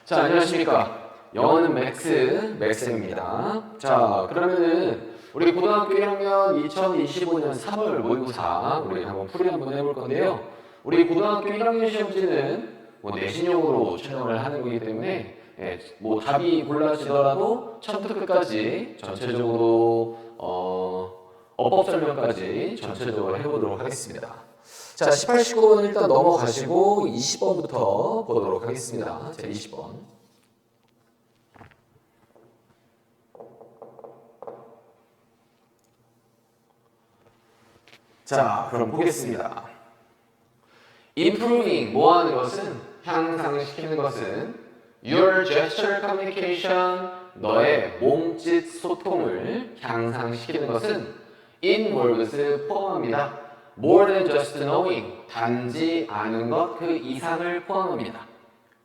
자, 안녕하십니까. 영어는 맥쌤입니다. 자, 그러면은 우리 고등학교 1학년 2025년 3월 모의고사 우리 한번 풀이 한번 해볼 건데요. 우리 고등학교 1학년 시험지는 내신용으로 촬영을 하는 거기 때문에 답이 골라지더라도 처음부터 끝까지 전체적으로 어법 설명까지 전체적으로 해보도록 하겠습니다. 자, 18, 19번은 일단 넘어가시고 20번부터 보도록 하겠습니다. 자, 20번. 자, 그럼 보겠습니다. Improving, 뭐 하는 것은? 향상시키는 것은 Your gesture communication, 너의 몸짓 소통을 향상시키는 것은 involves, 포함합니다. More than just knowing, 단지 아는 것 그 이상을 포함합니다.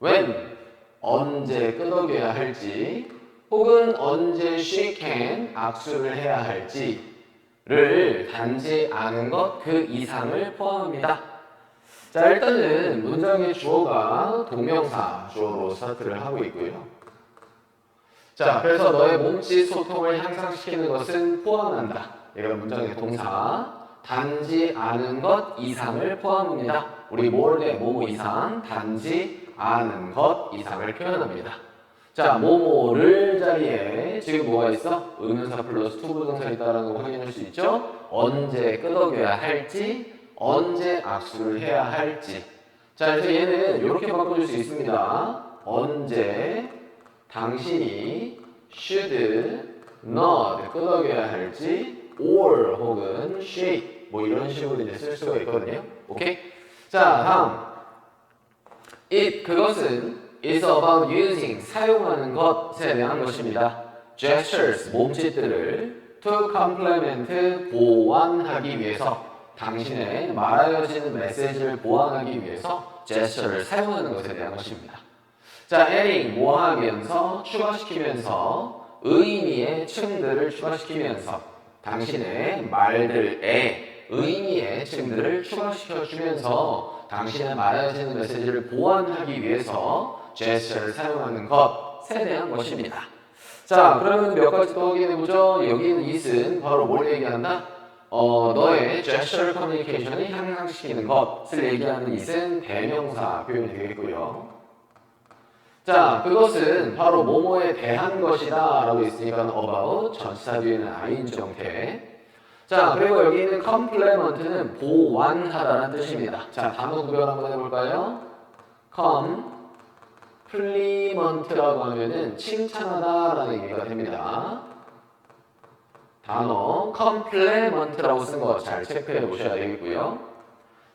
When, 언제 끄덕여야 할지 혹은 언제 shake hand, 악수를 해야 할지를 단지 아는 것 그 이상을 포함합니다. 자, 일단은 문장의 주어가 동명사 주어로 스타트를 하고 있고요. 자, 그래서 너의 몸짓 소통을 향상시키는 것은 포함한다. 얘가 문장의 동사. 단지 아는 것 이상을 포함합니다. 우리 more 뭐뭐 이상, 단지 아는 것 이상을 표현합니다. 자, 뭐뭐를 자리에 지금 뭐가 있어? 의문사 플러스 투부정사 있다라는 거 확인할 수 있죠? 언제 끄덕여야 할지, 언제 악수를 해야 할지. 자, 그래서 얘는 이렇게 바꿔줄 수 있습니다. 언제 당신이 should not 끄덕여야 할지 or 혹은 shake 뭐 이런 식으로 이제 쓸 수가 있거든요. 오케이? 자, 다음. It 그것은 is about using 사용하는 것에 대한 것입니다. gestures 몸짓들을 to complement 보완하기 위해서 당신의 말하여지는 메시지를 보완하기 위해서 gesture를 사용하는 것에 대한 것입니다. 자, adding 뭐 하면서 추가시키면서 의미의 층들을 추가시키면서 당신의 말들에 의미의 층들을 추가시켜주면서 당신의 말하여지는 메시지를 보완하기 위해서 gesture를 사용하는 것에 대한 것입니다. 자, 그러면 몇 가지 더 확인해보죠. 여기 있는 it은 바로 뭘 얘기한다? 너의 gesture communication을 향상시키는 것을 얘기하는 it은 대명사 표현이 되겠고요. 자, 그것은 바로 뭐뭐에 대한 것이다 라고 있으니까 about, 전치사 뒤에는 ing 형태. 자, 그리고 여기 있는 complement는 보완하다라는 뜻입니다. 자, 단어 구별 한번 해볼까요? compliment라고 하면은 칭찬하다라는 의미가 됩니다. 단어 complement라고 쓴 거 잘 체크해 보셔야 되겠고요.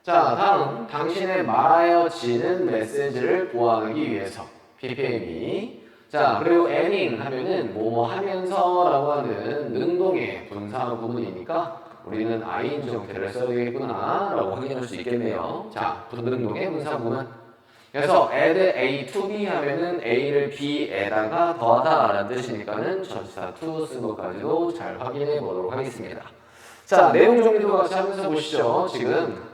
자, 다음 당신의 말하여지는 메시지를 보완하기 위해서 PPM이. 자, 그리고 adding 하면은 뭐뭐 하면서라고 하는 능동의 분사 부분이니까 우리는 ing 형태를 써야 되겠구나 라고 확인할 수 있겠네요. 자, 능동의 분사 부분. 그래서 add A to B 하면은 A를 B에다가 더하다 라는 뜻이니까는 전치사 to 쓴 것까지도 잘 확인해 보도록 하겠습니다. 자, 내용 정리도 같이 하면서 보시죠. 지금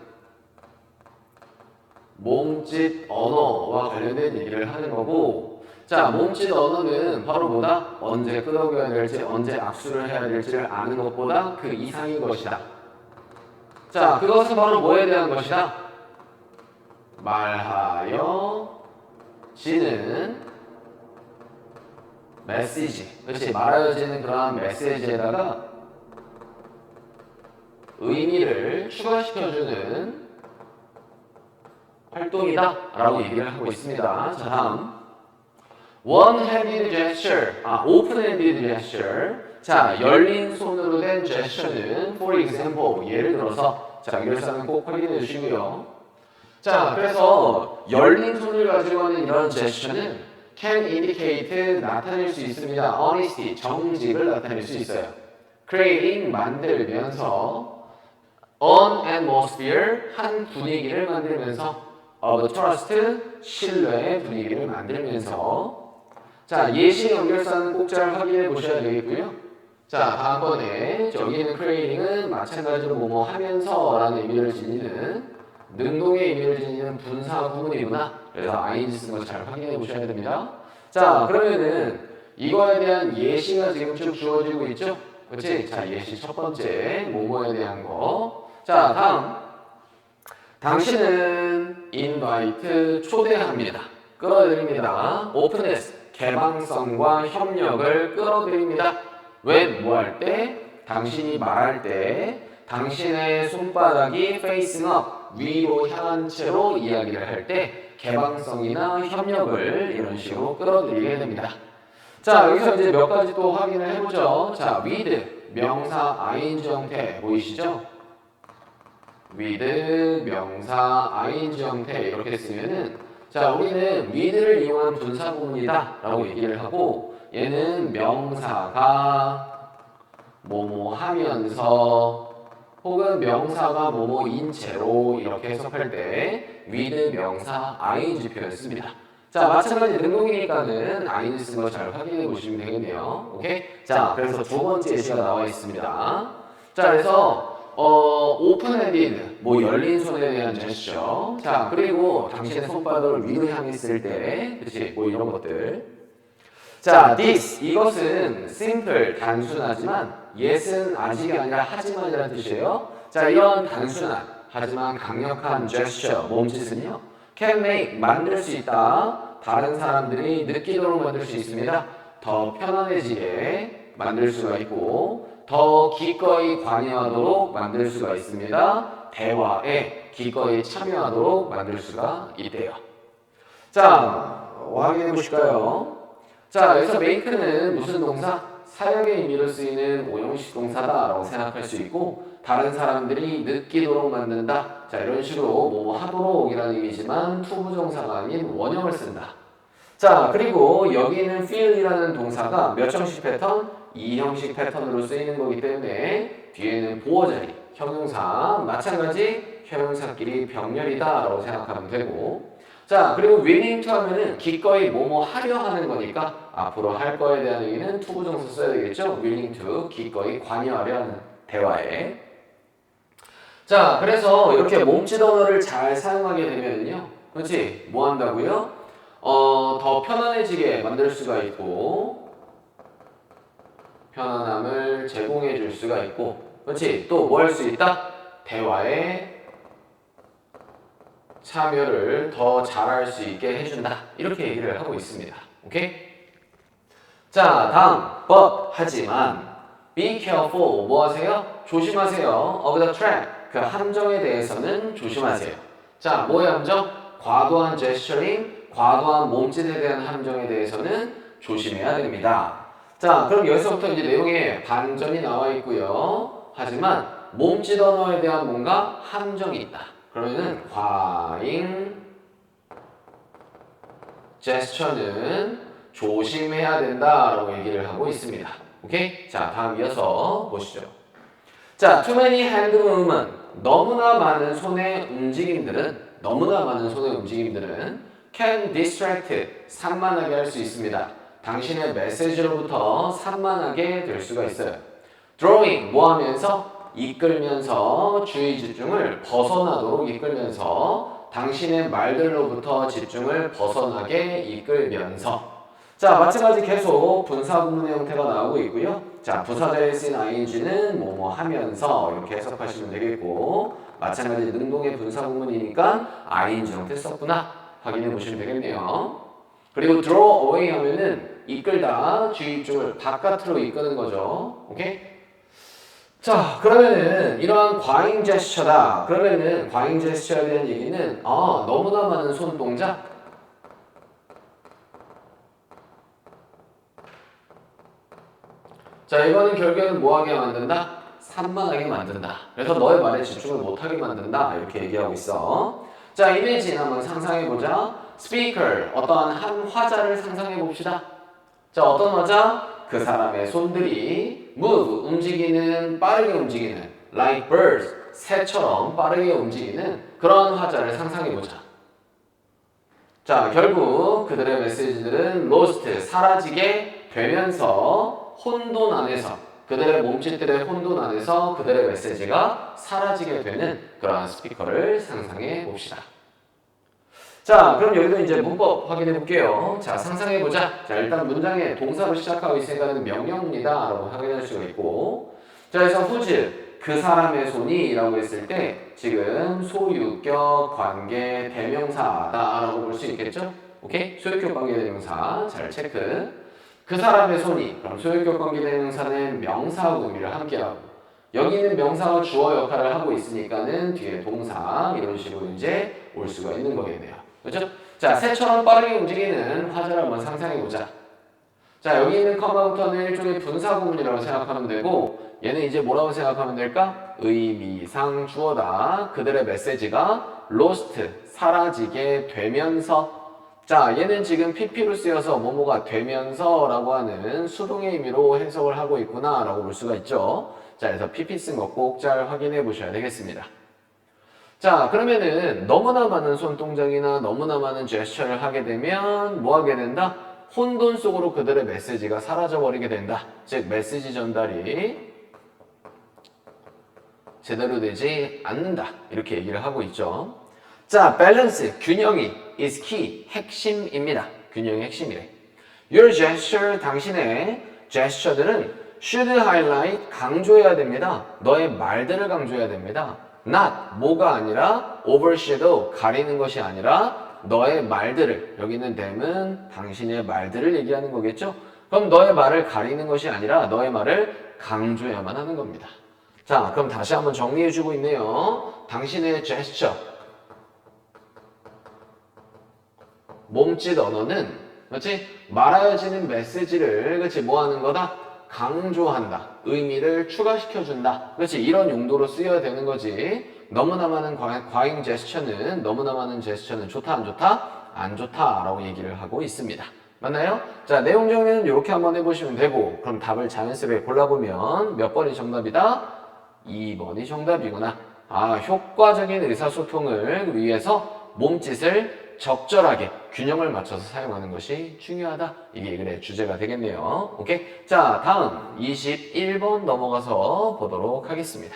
몸짓 언어와 관련된 얘기를 하는 거고, 자, 몸짓 언어는 바로 뭐다? 언제 끄덕여야 될지, 언제 악수를 해야 될지를 아는 것보다 그 이상인 것이다. 자, 그것은 바로 뭐에 대한 것이다? 말하여지는 메시지. 그렇지, 말하여지는 그러한 메시지에다가 의미를 추가시켜주는 활동이다 라고 얘기를 하고 있습니다. 자, 다음 one-handed gesture, open-handed gesture. 자, 열린 손으로 된 gesture는 for example, 예를 들어서 자, 이럴사는 꼭 확인해 주시고요. 자, 그래서 열린 손을 가지고 하는 이런 gesture는 can indicate, 나타낼 수 있습니다. honesty, 정직을 나타낼 수 있어요. creating, 만들면서 an atmosphere, 한 분위기를 만들면서 of trust, 신뢰의 분위기를 만들면서. 자, 예시 연결사는 꼭 잘 확인해 보셔야 되겠고요. 자, 다음번에 여기는 creating은 마찬가지로 뭐뭐 하면서 라는 의미를 지니는 능동의 의미를 지니는 분사 구문이구나. 그래서 ing 쓴 거 잘 확인해 보셔야 됩니다. 자, 그러면은 이거에 대한 예시가 지금 쭉 주어지고 있죠? 그렇지? 자, 예시 첫 번째 뭐뭐에 대한 거. 자, 다음. 당신은 invite 초대합니다. 끌어들입니다. openness 개방성과 협력을 끌어들입니다. 왜? 뭐 할 때? 당신이 말할 때 당신의 손바닥이 facing up 위로 향한 채로 이야기를 할 때 개방성이나 협력을 이런 식으로 끌어들이게 됩니다. 자, 여기서 이제 몇 가지 또 확인을 해보죠. 자, with 명사 ing 형태 보이시죠? with 명사 ing 형태 이렇게 쓰면은 자, 우리는 with를 이용한 분사구문이다 라고 얘기를 하고 얘는 명사가 뭐뭐 하면서 혹은 명사가 뭐뭐인 채로 이렇게 해석할 때 with 명사 ing 표현을 씁니다. 자, 마찬가지 능동이니까는 ing 쓴 거 잘 확인해 보시면 되겠네요. 오케이? 자, 그래서 두 번째 예시가 나와 있습니다. 자, 그래서 open-handed, 뭐 열린 손에 대한 제스처. 자, 그리고 당신의 손바닥을 위로 향했을 때, 그치? 뭐 이런 것들. 자, this, 이것은 simple, 단순하지만 yes은 아직이 아니라 하지만이라는 뜻이에요. 자, 이런 단순한, 하지만 강력한 gesture, 몸짓은요. can make, 만들 수 있다. 다른 사람들이 느끼도록 만들 수 있습니다. 더 편안해지게 만들 수가 있고 더 기꺼이 관여하도록 만들 수가 있습니다. 대화에 기꺼이 참여하도록 만들 수가 있대요. 자, 확인해 보실까요? 자, 여기서 make는 무슨 동사? 사역의 의미로 쓰이는 오형식 동사다라고 생각할 수 있고 다른 사람들이 느끼도록 만든다. 자, 이런 식으로 뭐 하도록이라는 의미지만 투부정사가 아닌 원형을 쓴다. 자, 그리고 여기는 feel이라는 동사가 몇 형식 패턴? 2형식 패턴으로 쓰이는 거기 때문에 뒤에는 보어자리, 형용사, 마찬가지 형용사끼리 병렬이다 라고 생각하면 되고 자, 그리고 willing to 하면은 기꺼이 뭐뭐 하려 하는 거니까 앞으로 할 거에 대한 의미는 투부정사 써야 되겠죠? willing to, 기꺼이 관여하려 하는 대화에 자, 그래서 이렇게 몸짓 언어를 잘 사용하게 되면요 그렇지? 뭐 한다고요? 더 편안해지게 만들 수가 있고 편안함을 제공해 줄 수가 있고 그렇지? 또 뭐 할 수 있다? 대화에 참여를 더 잘할 수 있게 해준다 이렇게 얘기를 하고 있습니다. 오케이? 자, 다음 but 하지만 be careful 뭐 하세요? 조심하세요. of the trap 그 함정에 대해서는 조심하세요. 자, 뭐의 함정? 과도한 gesturing 과도한 몸짓에 대한 함정에 대해서는 조심해야 됩니다. 자, 그럼 여기서부터 이제 내용에 반전이 나와 있고요. 하지만 몸짓 언어에 대한 뭔가 함정이 있다. 그러면은 과잉 제스처는 조심해야 된다라고 얘기를 하고 있습니다. 오케이? 자, 다음 이어서 보시죠. 자, too many hand movement 너무나 많은 손의 움직임들은 can distract 산만하게 할 수 있습니다. 당신의 메시지로부터 산만하게 될 수가 있어요. drawing 뭐 하면서 이끌면서 주의 집중을 벗어나도록 이끌면서 당신의 말들로부터 집중을 벗어나게 이끌면서 자, 마찬가지 계속 분사구문의 형태가 나오고 있고요. 자, 부사절에 쓰인 ing는 뭐뭐 하면서 이렇게 해석하시면 되겠고 마찬가지 능동의 분사구문이니까 ing 형태 썼구나 확인해 보시면 되겠네요. 그리고 draw away 하면은 이끌다, 주의 집중을 바깥으로 이끄는 거죠. 오케이? 자, 그러면은 이러한 과잉 제스처다. 그러면은 과잉 제스처에 대한 얘기는 너무나 많은 손 동작 자, 이거는 결국에는 뭐하게 만든다? 산만하게 만든다. 그래서 너의 말에 집중을 못하게 만든다. 이렇게 얘기하고 있어. 자, 이미지 한번 상상해보자. 스피커, 어떠한 한 화자를 상상해봅시다. 자, 어떤 화자? 그 사람의 손들이 move, 움직이는, 빠르게 움직이는 like birds, 새처럼 빠르게 움직이는 그런 화자를 상상해보자. 자, 결국 그들의 메시지들은 lost, 사라지게 되면서 혼돈 안에서 그들의 몸짓들의 혼돈 안에서 그들의 메시지가 사라지게 되는 그러한 스피커를 상상해 봅시다. 자, 그럼 여기도 이제 문법 확인해 볼게요. 자, 상상해 보자. 자, 일단 문장에 동사로 시작하고 있으니까는 명령입니다. 라고 확인할 수가 있고. 자, 그래서 whose, 그 사람의 손이 라고 했을 때 지금 소유격 관계 대명사다 라고 볼 수 있겠죠? 오케이? 소유격 관계 대명사 잘 체크. 그 사람의 손이, 그럼 소유격 관계 대명사는 명사하고 의미를 함께하고 여기는 명사가 주어 역할을 하고 있으니까는 뒤에 동사 이런 식으로 이제 올 수가 있는 거겠네요. 그렇죠? 자, 새처럼 빠르게 움직이는 화자를 한번 상상해보자. 자, 여기 있는 컴마부터는 일종의 분사 구문이라고 생각하면 되고 얘는 이제 뭐라고 생각하면 될까? 의미상 주어다. 그들의 메시지가 lost, 사라지게 되면서. 자, 얘는 지금 PP로 쓰여서 뭐뭐가 되면서 라고 하는 수동의 의미로 해석을 하고 있구나 라고 볼 수가 있죠. 자, 그래서 PP 쓴 거 꼭 잘 확인해 보셔야 되겠습니다. 자, 그러면은 너무나 많은 손동작이나 너무나 많은 제스처를 하게 되면 뭐 하게 된다? 혼돈 속으로 그들의 메시지가 사라져버리게 된다. 즉, 메시지 전달이 제대로 되지 않는다. 이렇게 얘기를 하고 있죠. 자, 밸런스, 균형이 is key, 핵심입니다. 균형이 핵심이래. Your gesture, 당신의 제스처들은 should highlight, 강조해야 됩니다. 너의 말들을 강조해야 됩니다. not, 뭐가 아니라 overshadow, 가리는 것이 아니라 너의 말들을, 여기 있는 them은 당신의 말들을 얘기하는 거겠죠? 그럼 너의 말을 가리는 것이 아니라 너의 말을 강조해야만 하는 겁니다. 자, 그럼 다시 한번 정리해주고 있네요. 당신의 제스처, 몸짓 언어는, 그렇지? 말하여지는 메시지를, 그렇지? 뭐 하는 거다? 강조한다. 의미를 추가시켜준다. 그렇지? 이런 용도로 쓰여야 되는 거지. 너무나 많은 과잉 제스처는, 너무나 많은 제스처는 좋다, 안 좋다? 안 좋다. 라고 얘기를 하고 있습니다. 맞나요? 자, 내용 정리는 이렇게 한번 해보시면 되고, 그럼 답을 자연스럽게 골라보면 몇 번이 정답이다? 2번이 정답이구나. 아, 효과적인 의사소통을 위해서 몸짓을 적절하게 균형을 맞춰서 사용하는 것이 중요하다. 이게 글의 주제가 되겠네요. 오케이? 자, 다음 21번 넘어가서 보도록 하겠습니다.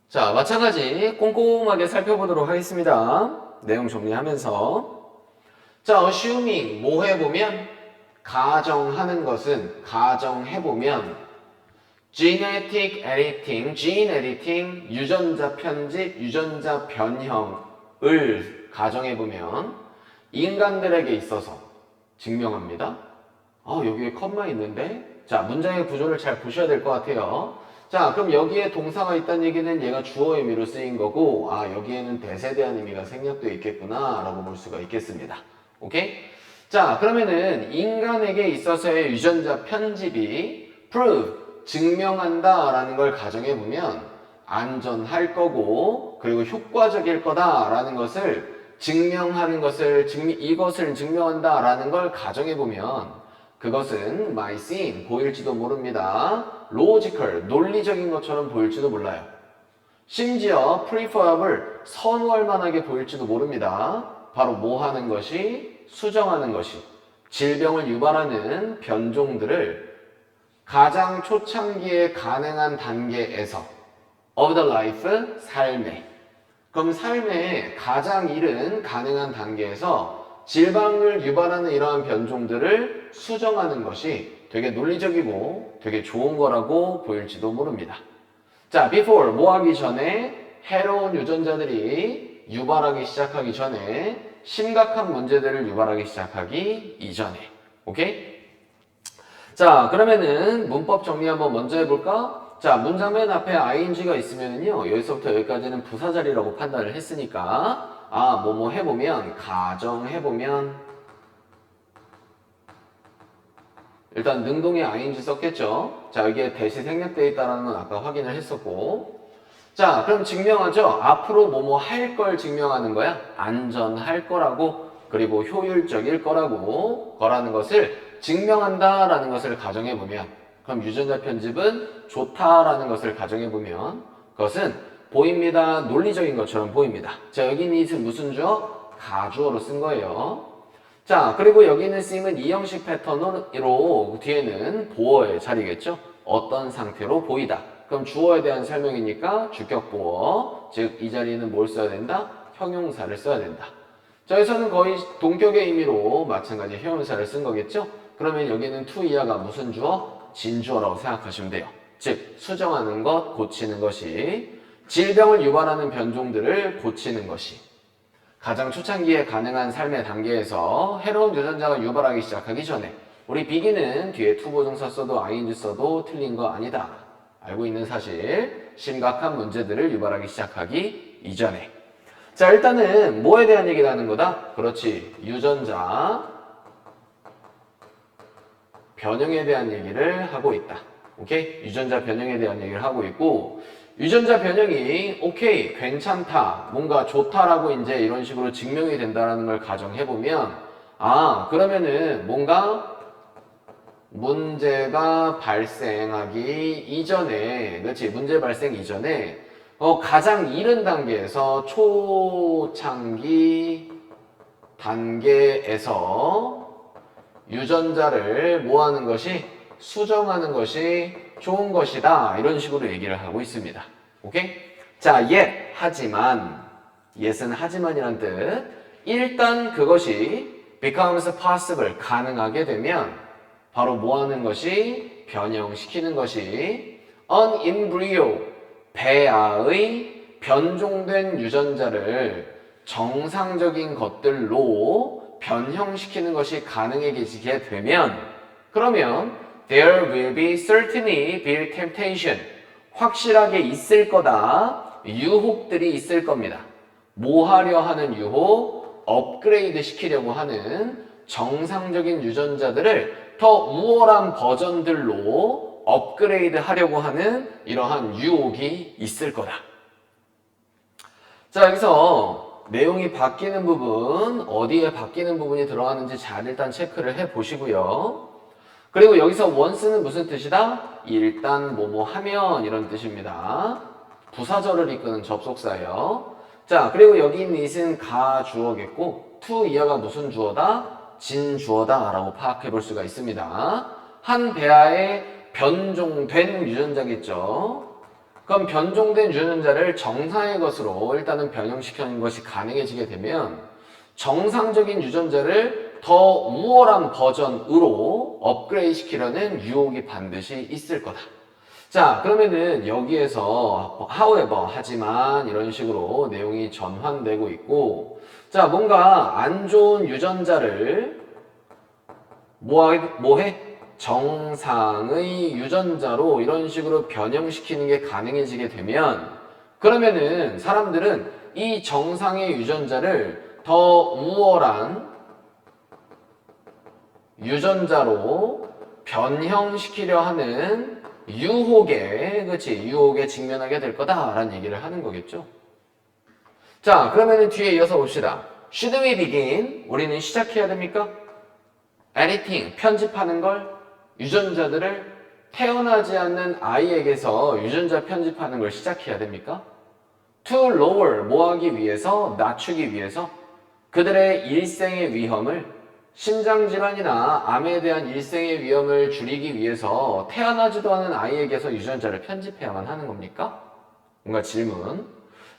자, 마찬가지 꼼꼼하게 살펴보도록 하겠습니다. 내용 정리하면서. 자, assuming 뭐 해보면, 가정하는 것은, 가정해보면 genetic editing, gene editing, 유전자 편집, 유전자 변형을 가정해보면 인간들에게 있어서 증명합니다. 여기에 컴마 있는데? 자, 문장의 구조를 잘 보셔야 될 것 같아요. 자, 그럼 여기에 동사가 있다는 얘기는 얘가 주어 의미로 쓰인 거고, 여기에는 대세에 대한 의미가 생략되어 있겠구나 라고 볼 수가 있겠습니다. 오케이? 자, 그러면은 인간에게 있어서의 유전자 편집이 prove, 증명한다 라는 걸 가정해보면 안전할 거고 그리고 효과적일 거다 라는 것을 증명하는 것을 이것을 증명한다 라는 걸 가정해보면 그것은 might seem, 보일지도 모릅니다. logical, 논리적인 것처럼 보일지도 몰라요. 심지어 preferable, 선호할 만하게 보일지도 모릅니다. 바로 뭐 하는 것이? 수정하는 것이 질병을 유발하는 변종들을 가장 초창기에 가능한 단계에서 of the life, 삶에. 그럼 삶의 가장 이른 가능한 단계에서 질병을 유발하는 이러한 변종들을 수정하는 것이 되게 논리적이고 되게 좋은 거라고 보일지도 모릅니다. 자, before, 뭐 하기 전에 해로운 유전자들이 유발하기 시작하기 전에 심각한 문제들을 유발하기 시작하기 이전에. 오케이? 자, 그러면은 문법 정리 한번 먼저 해볼까? 자, 문장 맨 앞에 ing가 있으면은요, 여기서부터 여기까지는 부사 자리라고 판단을 했으니까, 뭐뭐 해보면, 가정해보면, 일단 능동에 ing 썼겠죠? 자, 여기에 대시 생략되어 있다는 건 아까 확인을 했었고, 자, 그럼 증명하죠? 앞으로 뭐뭐 할 걸 증명하는 거야? 안전할 거라고, 그리고 효율적일 거라는 것을 증명한다라는 것을 가정해보면, 그럼 유전자 편집은 좋다라는 것을 가정해보면 그것은 보입니다. 논리적인 것처럼 보입니다. 자, 여기는 it은 무슨 주어? 가주어로 쓴 거예요. 자, 그리고 여기 있는 쓰임은 이 형식 패턴으로 뒤에는 보어의 자리겠죠? 어떤 상태로 보이다. 그럼 주어에 대한 설명이니까 주격보어, 즉 이 자리에는 뭘 써야 된다? 형용사를 써야 된다. 자, 여기서는 거의 동격의 의미로 마찬가지 형용사를 쓴 거겠죠? 그러면 여기는 to 이하가 무슨 주어? 진주어라고 생각하시면 돼요. 즉 수정하는 것, 고치는 것이, 질병을 유발하는 변종들을 고치는 것이, 가장 초창기에 가능한 삶의 단계에서 해로운 유전자가 유발하기 시작하기 전에 우리 비기는 뒤에 to 보정사 써도 ing 써도 틀린 거 아니다. 알고 있는 사실, 심각한 문제들을 유발하기 시작하기 이전에. 자, 일단은 뭐에 대한 얘기를 하는 거다? 그렇지, 유전자 변형에 대한 얘기를 하고 있다. 오케이? 유전자 변형에 대한 얘기를 하고 있고, 유전자 변형이 오케이, 괜찮다, 뭔가 좋다라고 이제 이런 식으로 증명이 된다라는 걸 가정해보면, 아, 그러면은 뭔가 문제가 발생하기 이전에, 그렇지, 문제 발생 이전에 가장 이른 단계에서 초창기 단계에서 유전자를 뭐 하는 것이, 수정하는 것이 좋은 것이다, 이런 식으로 얘기를 하고 있습니다. 오케이? 자, yet, 하지만, yet은 하지만이란 뜻. 일단 그것이 becomes possible, 가능하게 되면 바로 뭐 하는 것이, 변형시키는 것이 an embryo, 배아의 변종된 유전자를 정상적인 것들로 변형시키는 것이 가능해지게 되면, 그러면 there will be certainly be temptation, 확실하게 있을 거다, 유혹들이 있을 겁니다. 뭐 하려 하는 유혹? 업그레이드 시키려고 하는 정상적인 유전자들을 더 우월한 버전들로 업그레이드 하려고 하는 이러한 유혹이 있을 거다. 자, 여기서 내용이 바뀌는 부분, 어디에 바뀌는 부분이 들어가는지 잘 일단 체크를 해 보시고요. 그리고 여기서 once는 무슨 뜻이다? 일단 뭐뭐 하면, 이런 뜻입니다. 부사절을 이끄는 접속사예요. 자, 그리고 여기 있는 it은 가주어겠고, to 이하가 무슨 주어다? 진주어다 라고 파악해 볼 수가 있습니다. 한 배아에 변종된 유전자겠죠. 그럼 변종된 유전자를 정상의 것으로 일단은 변형시키는 것이 가능해지게 되면 정상적인 유전자를 더 우월한 버전으로 업그레이드 시키려는 유혹이 반드시 있을 거다. 자, 그러면은 여기에서 however, 하지만, 이런 식으로 내용이 전환되고 있고, 자, 뭔가 안 좋은 유전자를 뭐해? 정상의 유전자로 이런 식으로 변형시키는 게 가능해지게 되면, 그러면은 사람들은 이 정상의 유전자를 더 우월한 유전자로 변형시키려 하는 유혹에, 그렇지, 유혹에 직면하게 될 거다라는 얘기를 하는 거겠죠. 자, 그러면은 뒤에 이어서 봅시다. Should we begin? 우리는 시작해야 됩니까? Editing, 편집하는 걸, 유전자들을 태어나지 않는 아이에게서 유전자 편집하는 걸 시작해야 됩니까? To lower, 뭐 하기 위해서? 낮추기 위해서 그들의 일생의 위험을, 심장질환이나 암에 대한 일생의 위험을 줄이기 위해서 태어나지도 않은 아이에게서 유전자를 편집해야만 하는 겁니까? 뭔가 질문.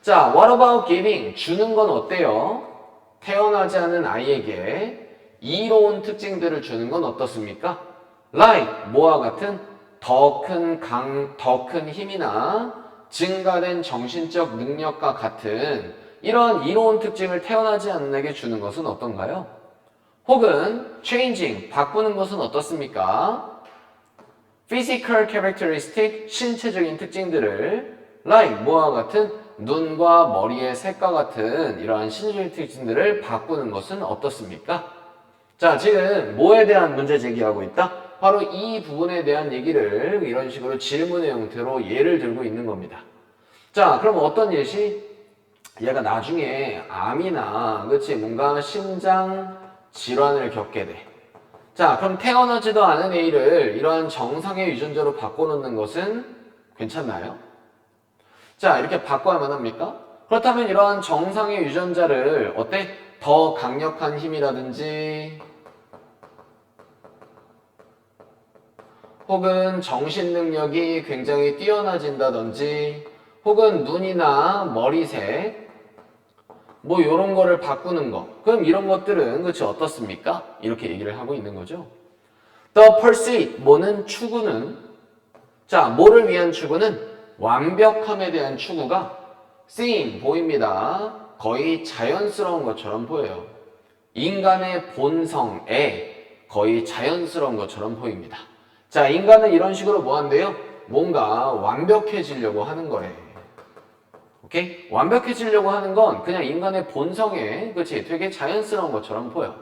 자, what about giving? 주는 건 어때요? 태어나지 않은 아이에게 이로운 특징들을 주는 건 어떻습니까? like, 뭐와 같은 더 큰 힘이나 증가된 정신적 능력과 같은 이런 이로운 특징을 태어나지 않은 에게 주는 것은 어떤가요? 혹은 changing, 바꾸는 것은 어떻습니까? physical characteristic, 신체적인 특징들을 like, 뭐와 같은 눈과 머리의 색과 같은 이러한 신체적인 특징들을 바꾸는 것은 어떻습니까? 자, 지금 뭐에 대한 문제 제기하고 있다? 바로 이 부분에 대한 얘기를 이런 식으로 질문의 형태로 예를 들고 있는 겁니다. 자, 그럼 어떤 예시? 얘가 나중에 암이나, 그렇지, 뭔가 심장 질환을 겪게 돼. 자, 그럼 태어나지도 않은 A를 이러한 정상의 유전자로 바꿔놓는 것은 괜찮나요? 자, 이렇게 바꿔야만 합니까? 그렇다면 이러한 정상의 유전자를 어때? 더 강력한 힘이라든지 혹은 정신 능력이 굉장히 뛰어나진다든지 혹은 눈이나 머리색 뭐 이런 거를 바꾸는 거. 그럼 이런 것들은 그치 어떻습니까? 이렇게 얘기를 하고 있는 거죠. The pursuit, 뭐는 추구는 자, 뭐를 위한 추구는 완벽함에 대한 추구가 seem, 보입니다. 거의 자연스러운 것처럼 보여요. 인간의 본성에 거의 자연스러운 것처럼 보입니다. 자, 인간은 이런 식으로 뭐 한대요? 뭔가 완벽해지려고 하는 거래. 오케이? 완벽해지려고 하는 건 그냥 인간의 본성에, 그치? 되게 자연스러운 것처럼 보여.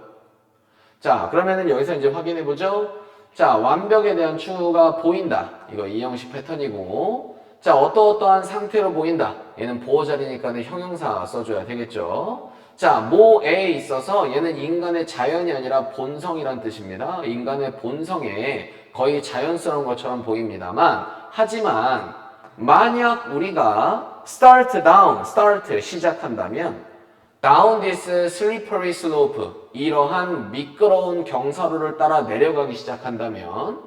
자, 그러면은 여기서 이제 확인해 보죠. 자, 완벽에 대한 추구가 보인다. 이거 이형식 패턴이고. 자, 어떠어떠한 상태로 보인다. 얘는 보호자리니까는 형용사 써줘야 되겠죠. 자, 뭐에 있어서 얘는 인간의 자연이 아니라 본성이란 뜻입니다. 인간의 본성에 거의 자연스러운 것처럼 보입니다만, 하지만 만약 우리가 start 시작한다면 down this slippery slope, 이러한 미끄러운 경사로를 따라 내려가기 시작한다면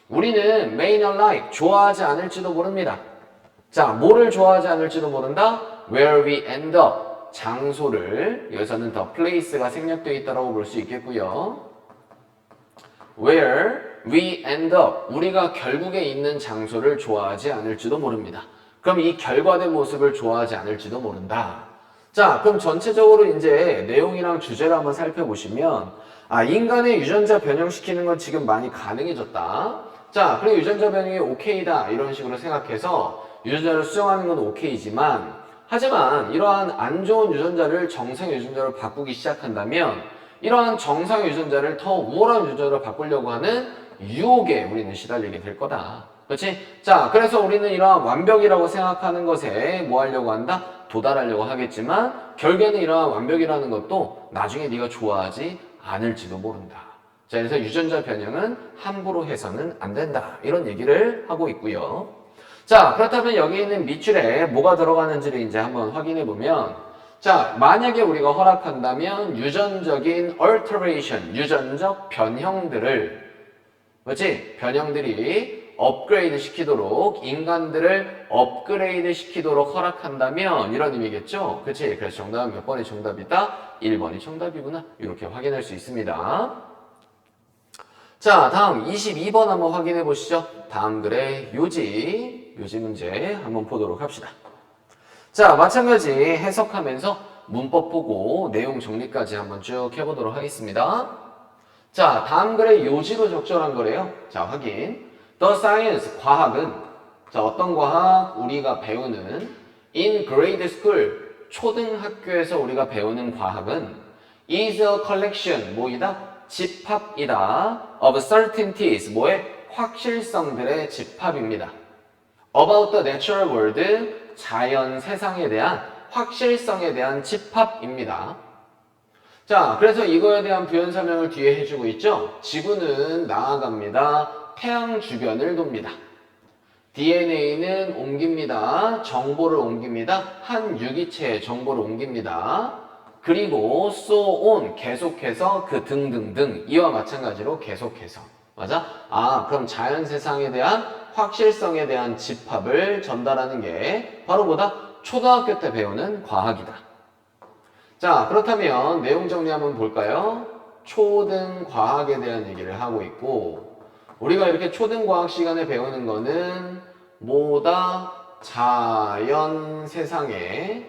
우리는 may not like, 좋아하지 않을지도 모릅니다. 자, 뭐를 좋아하지 않을지도 모른다? where we end up, 장소를, 여기서는 the place가 생략되어 있다고 볼 수 있겠고요. where we end up, 우리가 결국에 있는 장소를 좋아하지 않을지도 모릅니다. 그럼 이 결과된 모습을 좋아하지 않을지도 모른다. 자, 그럼 전체적으로 이제 내용이랑 주제를 한번 살펴보시면 인간의 유전자 변형시키는 건 지금 많이 가능해졌다. 자, 그리고 유전자 변형이 오케이다 이런 식으로 생각해서 유전자를 수정하는 건 오케이지만 하지만 이러한 안 좋은 유전자를 정상 유전자로 바꾸기 시작한다면 이러한 정상 유전자를 더 우월한 유전자로 바꾸려고 하는 유혹에 우리는 시달리게 될 거다. 그렇지? 자, 그래서 우리는 이러한 완벽이라고 생각하는 것에 뭐 하려고 한다? 도달하려고 하겠지만 결국에는 이러한 완벽이라는 것도 나중에 네가 좋아하지 않을지도 모른다. 자, 그래서 유전자 변형은 함부로 해서는 안 된다. 이런 얘기를 하고 있고요. 자, 그렇다면 여기 있는 밑줄에 뭐가 들어가는지를 이제 한번 확인해 보면 자, 만약에 우리가 허락한다면 유전적인 alteration, 유전적 변형들을 그렇지? 변형들이 업그레이드 시키도록 인간들을 업그레이드 시키도록 허락한다면 이런 의미겠죠? 그렇지? 그래서 정답은 몇 번이 정답이다? 1번이 정답이구나. 이렇게 확인할 수 있습니다. 자, 다음 22번 한번 확인해 보시죠. 다음 글의 요지 문제 한번 보도록 합시다. 자, 마찬가지 해석하면서 문법 보고 내용 정리까지 한번 쭉 해보도록 하겠습니다. 자, 다음 글의 요지로 적절한 거래요. 자, 확인. The science, 과학은 자, 어떤 과학? 우리가 배우는 in grade school, 초등학교에서 우리가 배우는 과학은 is a collection, 뭐이다? 집합이다. of certainties, 뭐의? 확실성들의 집합입니다. about the natural world, 자연 세상에 대한 확실성에 대한 집합입니다. 자, 그래서 이거에 대한 부연 설명을 뒤에 해주고 있죠. 지구는 나아갑니다. 태양 주변을 돕니다. DNA는 옮깁니다. 정보를 옮깁니다. 한 유기체의 정보를 옮깁니다. 그리고 so on, 계속해서 그 등등등, 이와 마찬가지로 계속해서. 맞아? 그럼 자연 세상에 대한 확실성에 대한 집합을 전달하는 게 바로 뭐다? 초등학교 때 배우는 과학이다. 자, 그렇다면 내용 정리 한번 볼까요? 초등 과학에 대한 얘기를 하고 있고 우리가 이렇게 초등 과학 시간에 배우는 거는 뭐다? 자연 세상에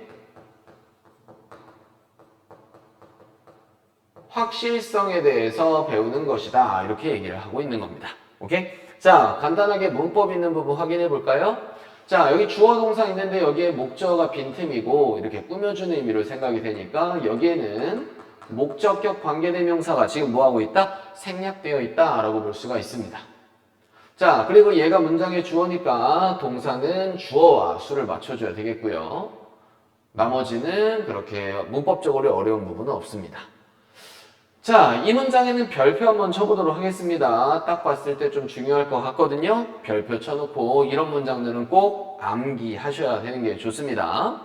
확실성에 대해서 배우는 것이다. 이렇게 얘기를 하고 있는 겁니다. 오케이? 자, 간단하게 문법 있는 부분 확인해 볼까요? 자, 여기 주어 동사 있는데 여기에 목적어가 빈틈이고 이렇게 꾸며주는 의미로 생각이 되니까 여기에는 목적격 관계대명사가 지금 뭐하고 있다? 생략되어 있다라고 볼 수가 있습니다. 자, 그리고 얘가 문장의 주어니까 동사는 주어와 수를 맞춰줘야 되겠고요. 나머지는 그렇게 문법적으로 어려운 부분은 없습니다. 자, 이 문장에는 별표 한번 쳐보도록 하겠습니다. 딱 봤을 때 좀 중요할 것 같거든요. 별표 쳐놓고 이런 문장들은 꼭 암기하셔야 되는 게 좋습니다.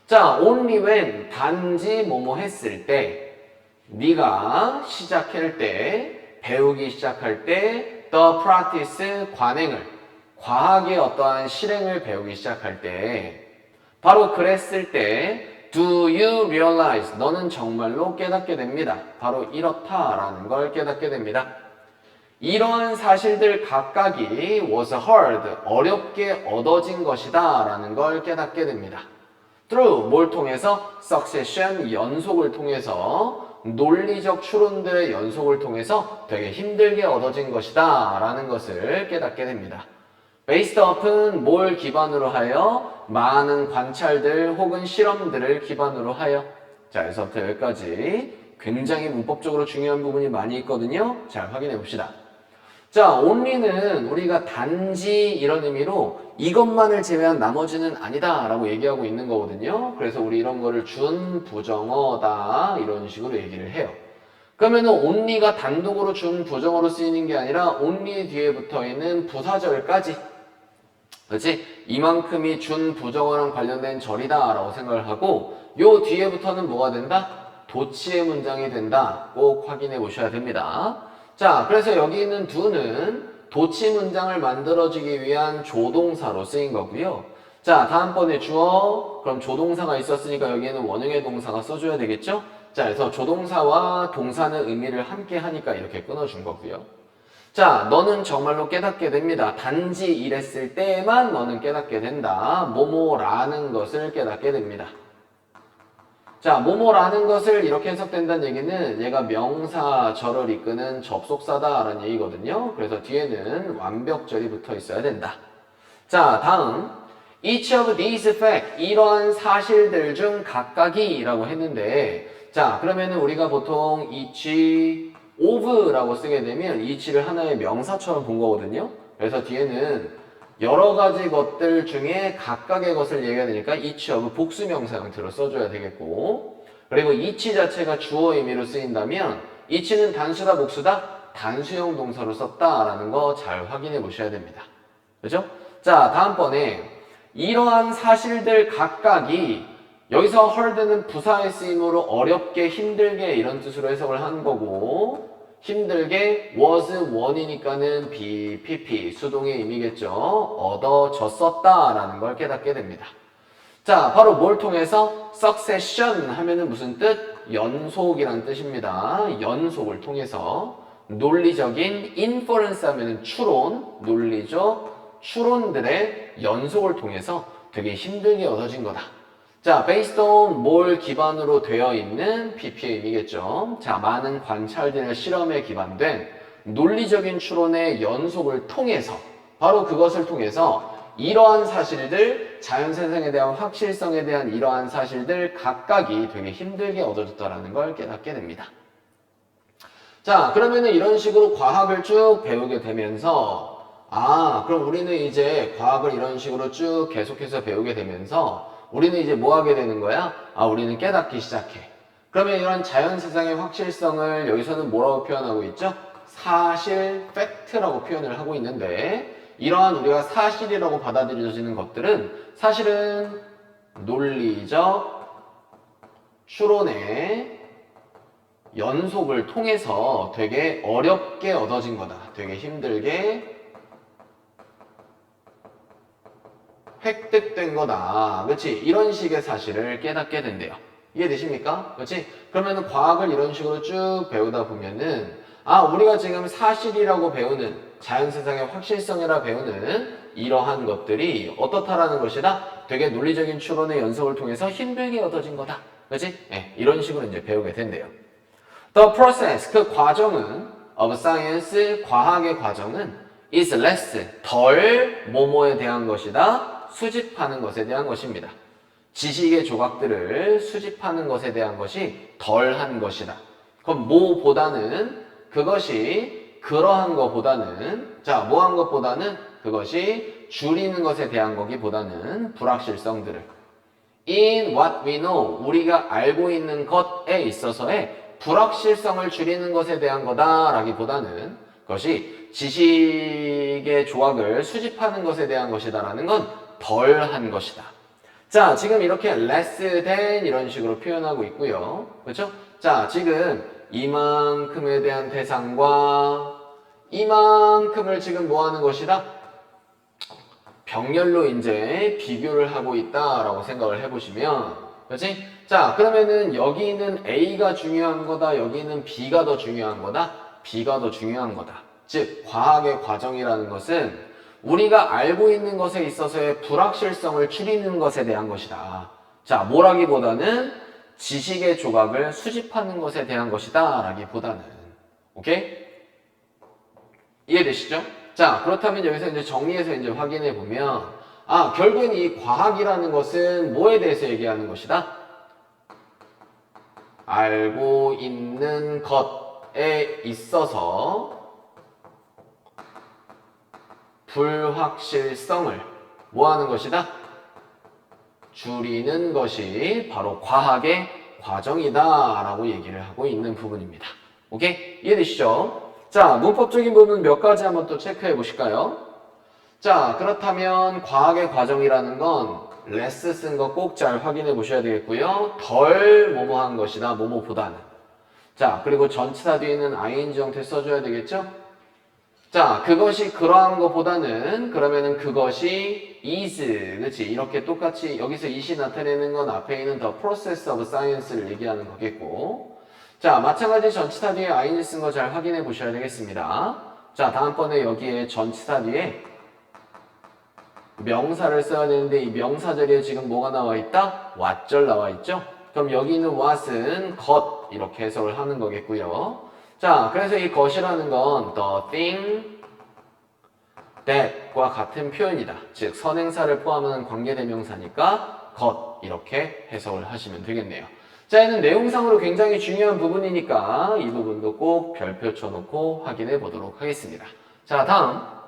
자, only when, 단지 뭐뭐 했을 때, 네가 시작할 때, 배우기 시작할 때, the practice, 관행을, 과학의 어떠한 실행을 배우기 시작할 때 바로 그랬을 때 do you realize, 너는 정말로 깨닫게 됩니다. 바로 이렇다라는 걸 깨닫게 됩니다. 이러한 사실들 각각이 was hard, 어렵게 얻어진 것이다 라는 걸 깨닫게 됩니다. through, 뭘 통해서? succession, 연속을 통해서, 논리적 추론들의 연속을 통해서 되게 힘들게 얻어진 것이다 라는 것을 깨닫게 됩니다. based up은 뭘 기반으로 하여? 많은 관찰들 혹은 실험들을 기반으로 하여. 자, 여기서부터 여기까지 굉장히 문법적으로 중요한 부분이 많이 있거든요. 잘 확인해 봅시다. 자, only는 우리가 단지 이런 의미로 이것만을 제외한 나머지는 아니다 라고 얘기하고 있는 거거든요. 그래서 우리 이런 거를 준부정어다 이런 식으로 얘기를 해요. 그러면은 only가 단독으로 준부정어로 쓰이는 게 아니라 only 뒤에 붙어있는 부사절까지, 그렇지? 이만큼이 준부정어랑 관련된 절이다 라고 생각을 하고 요 뒤에부터는 뭐가 된다? 도치의 문장이 된다. 꼭 확인해 보셔야 됩니다. 자, 그래서 여기 있는 do는 도치 문장을 만들어주기 위한 조동사로 쓰인 거고요. 자, 다음번에 주어, 그럼 조동사가 있었으니까 여기에는 원형의 동사가 써줘야 되겠죠? 자, 그래서 조동사와 동사는 의미를 함께 하니까 이렇게 끊어준 거고요. 자, 너는 정말로 깨닫게 됩니다. 단지 이랬을 때만 너는 깨닫게 된다. 뭐뭐라는 것을 깨닫게 됩니다. 자, 뭐뭐라는 것을 이렇게 해석된다는 얘기는 얘가 명사절을 이끄는 접속사다라는 얘기거든요. 그래서 뒤에는 완벽절이 붙어 있어야 된다. 자, 다음 each of these facts, 이러한 사실들 중 각각이 라고 했는데 자, 그러면은 우리가 보통 each of라고 쓰게 되면 each를 하나의 명사처럼 본 거거든요. 그래서 뒤에는 여러 가지 것들 중에 각각의 것을 얘기해야 되니까 each of 복수명사 형태로 써줘야 되겠고, 그리고 each 자체가 주어 의미로 쓰인다면 each는 단수다 복수다? 단수형 동사로 썼다라는 거 잘 확인해 보셔야 됩니다. 그죠? 자, 다음번에 이러한 사실들 각각이 여기서 hard는 부사의 쓰임으로 어렵게 힘들게 이런 뜻으로 해석을 한 거고, 힘들게 was 원이니까는 BPP 수동의 의미겠죠. 얻어졌었다 라는 걸 깨닫게 됩니다. 자, 바로 뭘 통해서? succession 하면은 무슨 뜻? 연속이란 뜻입니다. 연속을 통해서 논리적인 inference 하면은 추론, 논리적 추론들의 연속을 통해서 되게 힘들게 얻어진 거다. 자, based on 뭘 기반으로 되어 있는 PP의 의미겠죠. 자, 많은 관찰들의 실험에 기반된 논리적인 추론의 연속을 통해서, 바로 그것을 통해서 이러한 사실들, 자연세상에 대한 확실성에 대한 이러한 사실들 각각이 되게 힘들게 얻어졌다는 걸 깨닫게 됩니다. 자, 그러면은 이런 식으로 과학을 쭉 배우게 되면서 그럼 우리는 이제 과학을 이런 식으로 쭉 계속해서 배우게 되면서 우리는 이제 뭐 하게 되는 거야? 우리는 깨닫기 시작해. 그러면 이런 자연세상의 확실성을 여기서는 뭐라고 표현하고 있죠? 사실, 팩트라고 표현을 하고 있는데, 이러한 우리가 사실이라고 받아들여지는 것들은 사실은 논리적 추론의 연속을 통해서 되게 어렵게 얻어진 거다. 되게 힘들게 획득된 거다. 그렇지? 이런 식의 사실을 깨닫게 된대요. 이해되십니까? 그렇지? 그러면은 과학을 이런 식으로 쭉 배우다 보면은 우리가 지금 사실이라고 배우는 자연세상의 확실성이라 배우는 이러한 것들이 어떻다라는 것이다? 되게 논리적인 추론의 연속을 통해서 힘들게 얻어진 거다. 그렇지? 네, 이런 식으로 이제 배우게 된대요. The process, 그 과정은 of science, 과학의 과정은 is less, 덜 뭐뭐에 대한 것이다. 수집하는 것에 대한 것입니다. 지식의 조각들을 수집하는 것에 대한 것이 덜한 것이다. 그럼 뭐보다는 그것이 그러한 것보다는 뭐한 것보다는 그것이 줄이는 것에 대한 거기보다는 불확실성들을 in what we know, 우리가 알고 있는 것에 있어서의 불확실성을 줄이는 것에 대한 거다라기보다는 그것이 지식의 조각을 수집하는 것에 대한 것이다라는 건 덜한 것이다. 자, 지금 이렇게 less than 이런 식으로 표현하고 있고요. 그렇죠? 자, 지금 이만큼에 대한 대상과 이만큼을 지금 뭐 하는 것이다? 병렬로 이제 비교를 하고 있다라고 생각을 해보시면, 그렇지? 자, 그러면은 여기는 A가 중요한 거다, 여기는 B가 더 중요한 거다, B가 더 중요한 거다. 즉, 과학의 과정이라는 것은 우리가 알고 있는 것에 있어서의 불확실성을 줄이는 것에 대한 것이다. 자, 뭐라기보다는 지식의 조각을 수집하는 것에 대한 것이다 라기보다는. 오케이? 이해되시죠? 자, 그렇다면 여기서 이제 정리해서 이제 확인해 보면, 결국엔 이 과학이라는 것은 뭐에 대해서 얘기하는 것이다? 알고 있는 것에 있어서 불확실성을 뭐 하는 것이다? 줄이는 것이 바로 과학의 과정이다 라고 얘기를 하고 있는 부분입니다. 오케이? 이해되시죠? 자, 문법적인 부분 몇 가지 한번 또 체크해 보실까요? 자, 그렇다면 과학의 과정이라는 건 less 쓴 거 꼭 잘 확인해 보셔야 되겠고요. 덜 뭐뭐한 것이다, 뭐뭐보다는. 자, 그리고 전치사 뒤에는 ing 형태 써줘야 되겠죠? 자, 그것이 그러한 것보다는 그러면은 그것이 is, 그치? 이렇게 똑같이 여기서 is이 나타내는 건 앞에 있는 the process of science를 얘기하는 거겠고, 자, 마찬가지 전치사 뒤에 ing 쓴 거 잘 확인해 보셔야 되겠습니다. 자, 다음번에 여기에 전치사 뒤에 명사를 써야 되는데 이 명사 자리에 지금 뭐가 나와 있다? what절 나와 있죠? 그럼 여기 있는 what은 것 이렇게 해석을 하는 거겠고요. 자, 그래서 이 것이라는 건 the thing that과 같은 표현이다. 즉 선행사를 포함하는 관계대명사니까 것 이렇게 해석을 하시면 되겠네요. 자, 얘는 내용상으로 굉장히 중요한 부분이니까 이 부분도 꼭 별표 쳐놓고 확인해 보도록 하겠습니다. 자, 다음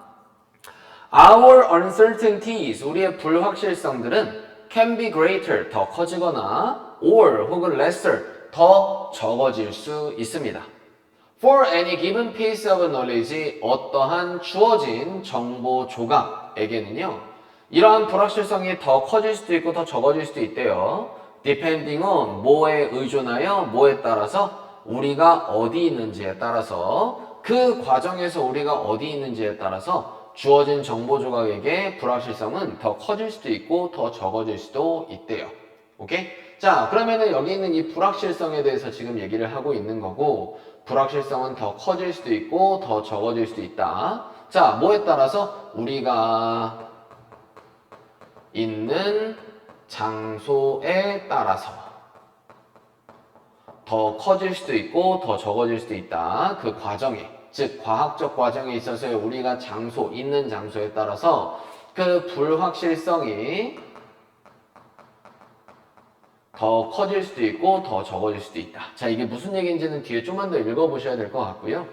Our uncertainties, 우리의 불확실성들은 can be greater, 더 커지거나 or 혹은 lesser, 더 적어질 수 있습니다. For any given piece of knowledge, 어떠한 주어진 정보 조각에게는요, 이러한 불확실성이 더 커질 수도 있고 더 적어질 수도 있대요. Depending on, 뭐에 의존하여, 뭐에 따라서, 우리가 어디 있는지에 따라서, 그 과정에서 우리가 어디 있는지에 따라서 주어진 정보 조각에게 불확실성은 더 커질 수도 있고 더 적어질 수도 있대요. 오케이? 자, 그러면은 여기 있는 이 불확실성에 대해서 지금 얘기를 하고 있는 거고, 불확실성은 더 커질 수도 있고 더 적어질 수도 있다. 자, 뭐에 따라서? 우리가 있는 장소에 따라서 더 커질 수도 있고 더 적어질 수도 있다. 그 과정에, 즉 과학적 과정에 있어서의 우리가 장소, 있는 장소에 따라서 그 불확실성이 더 커질 수도 있고 더 적어질 수도 있다. 자, 이게 무슨 얘기인지는 뒤에 좀만 더 읽어보셔야 될 것 같고요.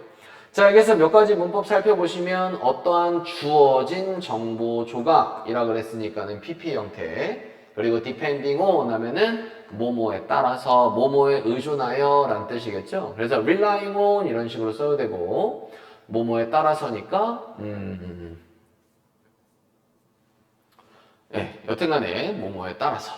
자, 여기서 몇 가지 문법 살펴보시면 어떠한 주어진 정보 조각이라 그랬으니까는 PP 형태, 그리고 depending on 하면은 뭐뭐에 따라서, 뭐뭐에 의존하여 라는 뜻이겠죠. 그래서 relying on 이런 식으로 써도 되고, 뭐뭐에 따라서니까 네, 여튼간에 뭐뭐에 따라서.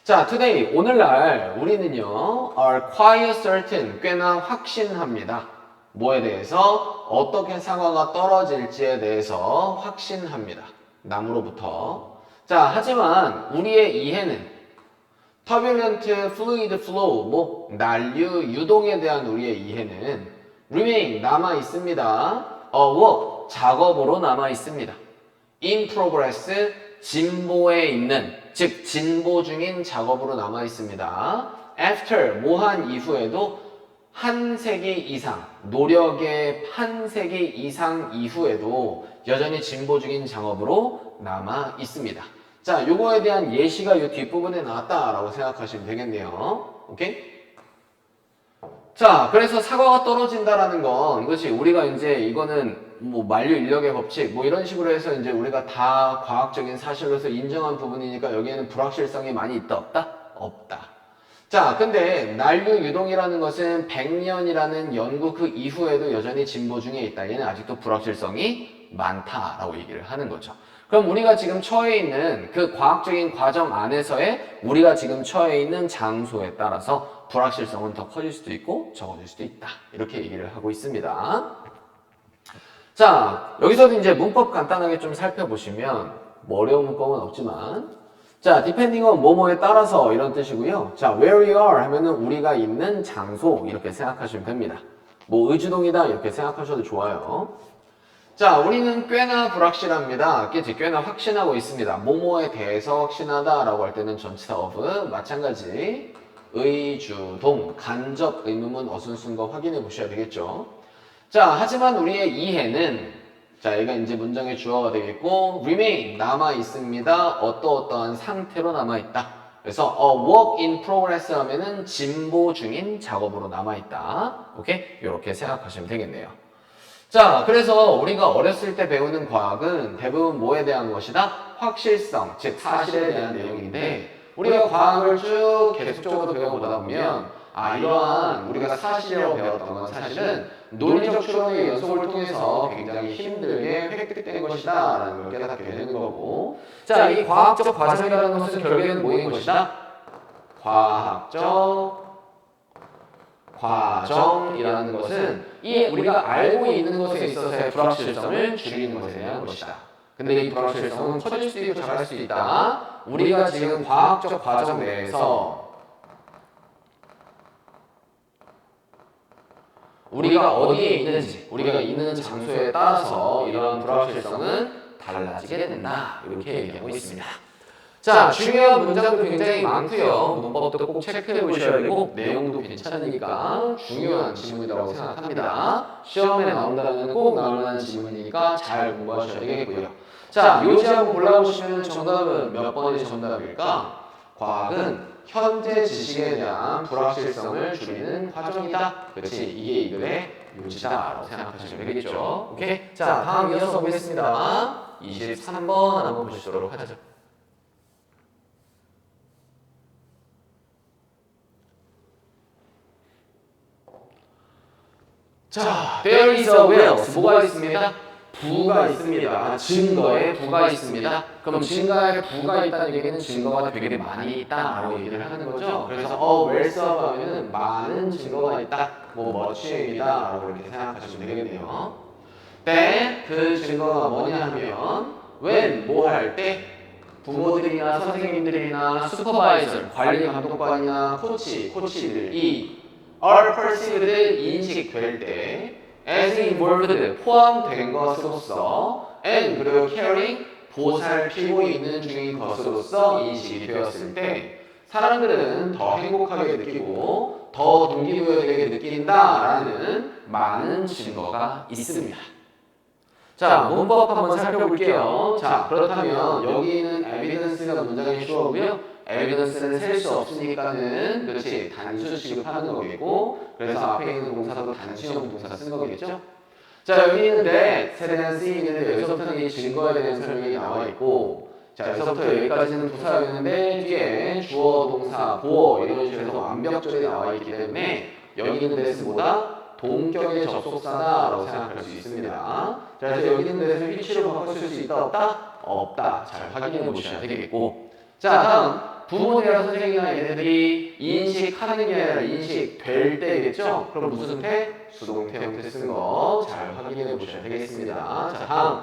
자, today, 오늘날 우리는요, are quite certain, 꽤나 확신합니다. 뭐에 대해서? 어떻게 사과가 떨어질지에 대해서 확신합니다. 나무로부터. 자, 하지만 우리의 이해는 turbulent fluid flow, 뭐 난류, 유동에 대한 우리의 이해는 remain, 남아 있습니다. work, 작업으로 남아 있습니다. in progress, 진보에 있는, 즉 진보 중인 작업으로 남아 있습니다. after, 뭐한 이후에도 한 세기 이상, 노력의 한 세기 이상 이후에도 여전히 진보 중인 작업으로 남아 있습니다. 자, 요거에 대한 예시가 요 뒷부분에 나왔다라고 생각하시면 되겠네요. 오케이? 자, 그래서 사과가 떨어진다라는 건, 그렇지, 우리가 이제 이거는 뭐 만류 인력의 법칙 뭐 이런 식으로 해서 이제 우리가 다 과학적인 사실로서 인정한 부분이니까 여기에는 불확실성이 많이 있다 없다? 없다. 자, 근데 난류 유동이라는 것은 100년이라는 연구 그 이후에도 여전히 진보 중에 있다. 얘는 아직도 불확실성이 많다라고 얘기를 하는 거죠. 그럼 우리가 지금 처해 있는 그 과학적인 과정 안에서의 우리가 지금 처해 있는 장소에 따라서 불확실성은 더 커질 수도 있고 적어질 수도 있다. 이렇게 얘기를 하고 있습니다. 자, 여기서도 이제 문법 간단하게 좀 살펴보시면 뭐 어려운 문법은 없지만 자, depending on 뭐뭐에 따라서 이런 뜻이고요. 자, where we are 하면은 우리가 있는 장소 이렇게 생각하시면 됩니다. 뭐 의주동이다 이렇게 생각하셔도 좋아요. 자, 우리는 꽤나 불확실합니다. 꽤나 확신하고 있습니다. 뭐뭐에 대해서 확신하다라고 할 때는 전치사 of 마찬가지 의주동 간접 의문문 어순순거 확인해 보셔야 되겠죠. 자, 하지만 우리의 이해는 자, 얘가 이제 문장의 주어가 되겠고 remain 남아 있습니다. 어떠어떠한 상태로 남아 있다. 그래서 work in progress 하면은 진보 중인 작업으로 남아 있다. 오케이? 이렇게 생각하시면 되겠네요. 자, 그래서 우리가 어렸을 때 배우는 과학은 대부분 뭐에 대한 것이다? 확실성, 즉 사실에 대한 내용인데 우리가 과학을 쭉 계속적으로 배워보다 보면 이러한 우리가 사실이라고 배웠던 건 사실은 논리적 추론의 연속을 통해서 굉장히 힘들게 획득된 것이다 라는 걸 깨닫게 되는 거고 자, 이 과학적 과정이라는 것은 결국에는 뭐인 것이다? 과학적 과정이라는 것은 이 우리가 알고 있는 것에 있어서의 불확실성을 줄이는 것에 대한 것이다. 근데 이 불확실성은 커질 수도 있고 작을 수도 있다. 우리가 지금 과학적 과정 내에서 우리가 어디에 있는지, 우리가 있는 장소에 따라서 이런 불확실성은 달라지게 된다. 이렇게 얘기하고 있습니다. 자, 중요한 문장도 굉장히 많고요. 문법도 꼭 체크해 보셔야 되고 내용도 괜찮으니까 중요한 지문이라고 생각합니다. 시험에 나온다면 꼭 나올 만한 지문이니까 잘 공부하셔야 되겠고요. 자, 요지 한번 골라보시면 정답은 몇 번의 정답일까? 과학은 현재 지식에 대한 불확실성을 줄이는 과정이다. 그렇지, 이게 이글의 요지다라고 생각하시면 되겠죠. 오케이? 자, 다음 이어서 보겠습니다. 23번 한번 보시도록 하죠. 자, there is a will. 뭐가 있습니다? 부가 있습니다. 증거에 부가 있습니다. 그럼 증거에 부가 있다는 얘기는 증거가 되게 많이 있다라고 얘기를 하는 거죠. 그래서 where's 하면은 많은 증거가 있다, 뭐 much이다라고 이렇게 생각하시면 되겠네요. 때 그 증거가 뭐냐 하면 when 뭐 할 때 부모들이나 선생님들이나 슈퍼바이저 관리 감독관이나 코치들이 are perceived 인식될 때 as involved 포함된 것으로서 and 그리고 caring 보살피고 있는 중인 것으로서 인식이 되었을 때 사람들은 더 행복하게 느끼고 더 동기부여되게 느낀다라는 많은 증거가 있습니다. 자, 문법 한번 살펴볼게요. 자, 그렇다면 여기는 evidence가 문장의 주어고요. evidence는 셀 수 없으니까는 그렇지 단수 취급하는 거겠고 그래서 앞에 있는 동사도 단수형 동사 쓴 거겠죠. 자, 여기 있는데 세대는 쓰이는데 여기서부터는 이 증거에 대한 설명이 나와 있고 자, 여기서부터 여기까지는 부사였는데 뒤에 주어, 동사, 보어 이런 식으로 해서 완벽절이 나와 있기 때문에 여기 있는 데스보다 동격의 접속사다라고 생각할 수 있습니다. 자, 그래서 여기 있는 데서 위치로 바꿔줄 수 있다 없다? 없다. 잘 확인해 보셔야 되겠고 자, 다음 부모들이나 선생님이나 얘네들이 인식하는 게 아니라 인식될 때겠죠? 그럼 무슨 태? 수동태 형태 쓴 거 잘 확인해 보셔야 되겠습니다. 자, 다음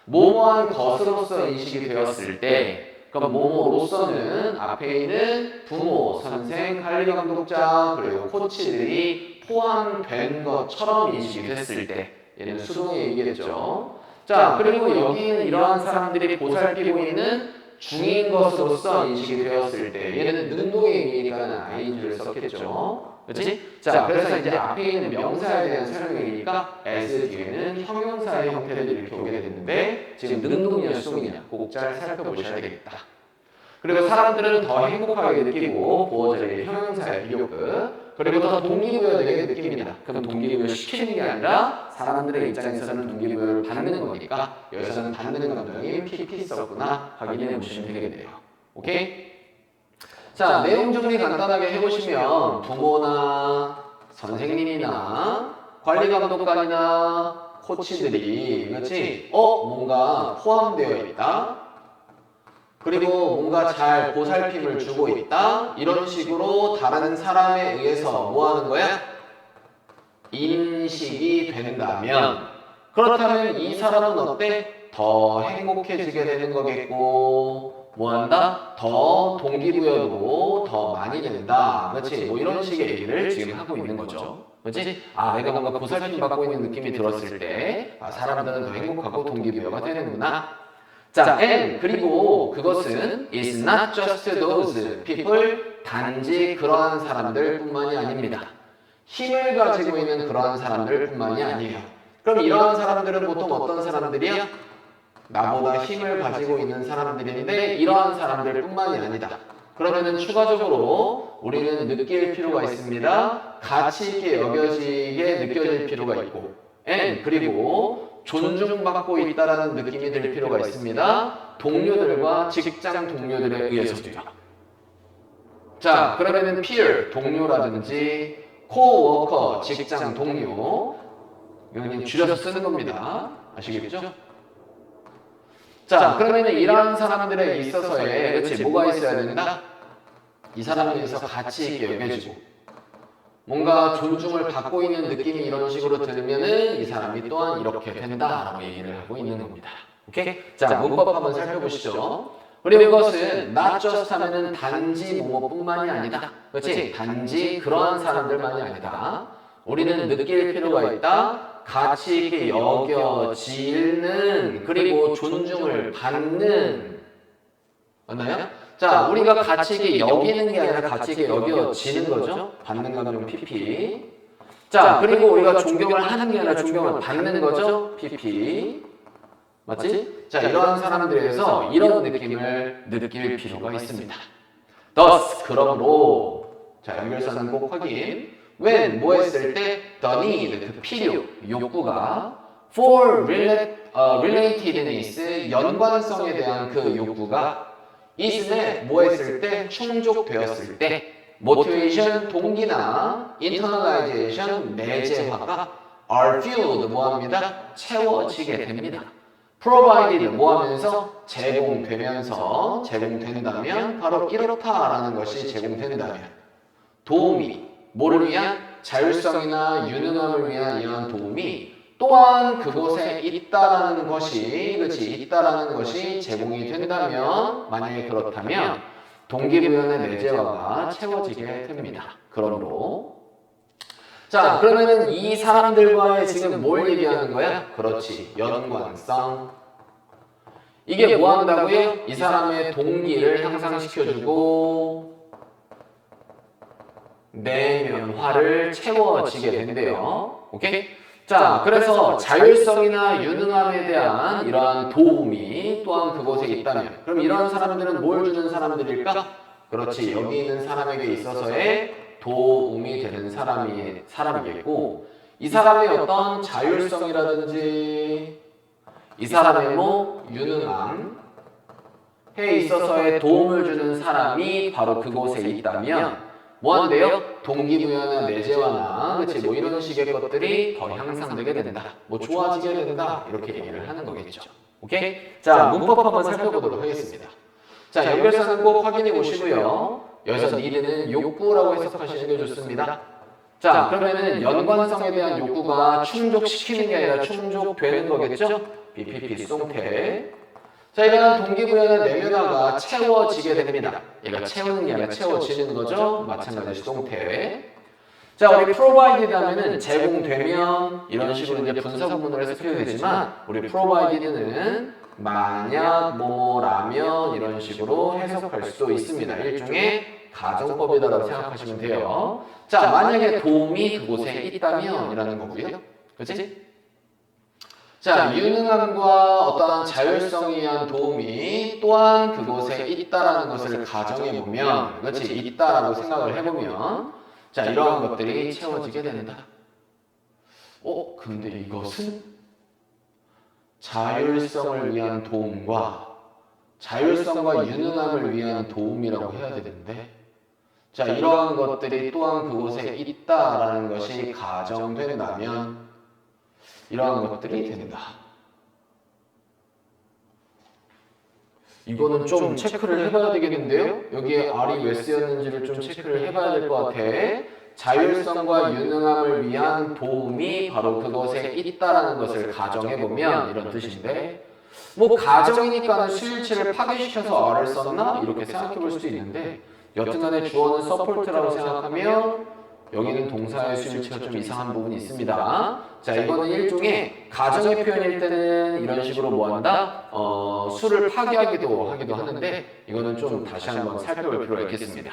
뭐뭐한 것으로서 인식이 되었을 때 그럼 뭐뭐로서는 앞에 있는 부모, 선생, 관리 감독자 그리고 코치들이 포함된 것처럼 인식이 됐을 때 얘는 수동의 얘기겠죠. 자, 그리고 여기는 이러한 사람들이 보살피고 있는 중인 것으로서 인식이 되었을 때 얘는 능동의 의미니까 ing를 썼겠죠. 그렇지? 자, 그래서 이제 앞에 있는 명사에 대한 설명이니까 as 뒤에는 형용사의 형태를 이렇게 오게 됐는데 지금 능동이냐 수동이냐 꼭 잘 살펴보셔야 되겠다. 그리고 사람들은 더 행복하게 느끼고 보어절의 형용사의 비교급 그리고 더 동기부여되게 느낍니다. 그럼 동기부여 시키는 게 아니라 사람들의 입장에서는 동기부여를 받는 거니까 여기서는 받는 감정이 PP 썼구나 확인해 보시면 되겠네요. 오케이? 자, 내용 정리 간단하게 해보시면 부모나 선생님이나 관리감독관이나 코치들이 그렇지? 뭔가 포함되어 있다. 그리고 뭔가 잘 보살핌을 주고 있다. 이런 식으로 다른 사람에 의해서 뭐 하는 거야? 인식이 된다면 그렇다면 이 사람은 어때? 더 행복해지게 되는 거겠고 뭐한다? 더 동기부여도 더 많이 된다. 그렇지? 뭐 이런 식의 얘기를 지금 하고 있는 거죠. 그렇지? 내가 뭔가 보살핌 받고 있는 느낌이 들었을 때 사람들은 더 행복하고 동기부여가 되는구나. 자, and 그리고 그것은 is not just those people 단지 그러한 사람들뿐만이 아닙니다. 힘을 가지고 있는 그러한 사람들뿐만이 아니에요. 그럼 이러한 사람들은 보통 어떤 사람들이야? 나보다 힘을 가지고 있는 사람들인데 이러한 사람들뿐만이 아니다. 그러면 추가적으로 우리는 느낄 필요가 있습니다. 가치 있게 여겨지게 느껴질 필요가 있고, and 그리고 존중받고 있다라는 느낌이 들 필요가 있습니다. 동료들과 직장 동료들에 의해서도요. 자, 그러면은 peer 동료라든지 coworker 직장 동료 이거는 줄여서 쓰는 겁니다. 아시겠죠? 자, 그러면 이러한 사람들에 있어서의 그렇지 뭐가 있어야 된다? 이 사람에 대해서 가치 있게 여겨지고 뭔가 존중을 받고 있는 느낌이 이런 식으로 들면은 이 사람이 또한 이렇게 된다라고 얘기를 하고 있는 겁니다. 오케이? 자, 문법 한번 살펴보시죠. 그리고 이것은 not just 하면은 단지 뭐뭐뿐만이 아니다. 그렇지? 단지 그러한 사람들만이 아니다. 우리는 느낄 필요가 있다. 가치 있게 여겨지는 그리고 존중을 받는 맞나요? 자, 우리가 가치 있게 여기는 게 아니라 가치 있게 여겨지는 거죠. 받는 감정 PP. 자, 그리고 우리가 존경을 하는 게 아니라 존경을 받는 거죠. PP. 맞지? 자, 이러한 사람들에서 이런 느낌을 느낄 필요가 있습니다. thus, 그러므로 자, 연결사는 꼭 확인. when, 뭐 했을 때 the need, 그 필요, 욕구가 for relatedness, 연관성에 대한 그 욕구가 is에 뭐 했을 때 충족되었을 때 motivation, 동기나 internalization, 내재화가 are filled, 뭐 합니다? 채워지게 됩니다. provided, 뭐 하면서 제공된다면 바로 이렇다라는 것이 제공된다면 도움이 뭐를 위한? 자율성이나 유능함을 위한 이러한 도움이 또한 그곳에 있다라는 것이 있다라는 것이 제공이 된다면 만약에 그렇다면 동기부여의 내재화가 채워지게 됩니다. 그러므로 자, 그러면은 이 사람들과의 지금 뭘 얘기하는 거야? 그렇지, 연관성. 이게 뭐 한다고요? 이 사람의 동기를 향상시켜주고 내면화를 채워지게 된대요. 오케이? 자, 그래서 자율성이나 유능함에 대한 이러한 도움이 또한 그곳에 있다면 그럼 이러한 사람들은 뭘 주는 사람들일까? 그렇지, 여기 있는 사람에게 있어서의 도움이 되는 사람이겠고 이 사람의 어떤 자율성이라든지 이 사람의 뭐 유능함에 있어서의 도움을 주는 사람이 바로 그곳에 있다면 뭐한대요? 동기부여나 내재화나 그치 뭐 이런 식의 것들이 더 향상되게 된다. 뭐 좋아지게 된다. 이렇게 얘기를 하는 거겠죠. 오케이? 자, 문법 한번 살펴보도록 하겠습니다. 자, 연결사는 꼭 확인해 보시고요. 여기서 need는 욕구라고 해석하시는 게 좋습니다. 자, 그러면은 연관성에 대한 욕구가 충족시키는 게 아니라 충족되는 거겠죠? BPP 송태. 자, 이러한 동기부여나 내면화가 채워지게 됩니다. 얘가 채우는 게 아니라 채워지는 거죠. 마찬가지 수동태. 자, 우리 provided 하면은 제공되면 이런 식으로 이제 분사 구문을 해서 표현되지만 우리 provided는 만약 뭐라면 이런 식으로 해석할 수도 있습니다. 일종의 가정법이다라고 생각하시면 돼요. 자, 만약에 도움이 그곳에 있다면 이라는 거고요. 그렇지? 자, 유능함과 어떠한 자율성에 의한 도움이 또한 그곳에 있다라는 것을 가정해보면, 그렇지, 있다라고 생각을 해보면, 자, 이러한 것들이 채워지게 된다. 근데 이것은 자율성을 위한 도움과 자율성과 유능함을 위한 도움이라고 해야 되는데, 자, 이러한 것들이 또한 그곳에 있다라는 것이 가정된다면, 이러한 것들이 된다. 이거는 좀 체크를 해봐야 되겠는데요? 여기에 R이 왜 쓰였는지를 좀 체크를 해봐야 될 것 같아. 자율성과 유능함을 위한 도움이 바로 그것에 있다라는 것을 가정해보면 이런 뜻인데 뭐 가정이니까는 수일치를 파괴시켜서 R을 썼나? 이렇게 생각해볼 수도 있는데 여튼간에 주어는 support라고 생각하면 여기는 동사의 수일치가 좀 이상한 부분이 있습니다. 자, 이거는 일종의 가정의 표현일 때는 이런 식으로 뭐한다? 수를 파괴하기도 하는데 이거는 좀 다시 한번 살펴볼 필요가 있겠습니다.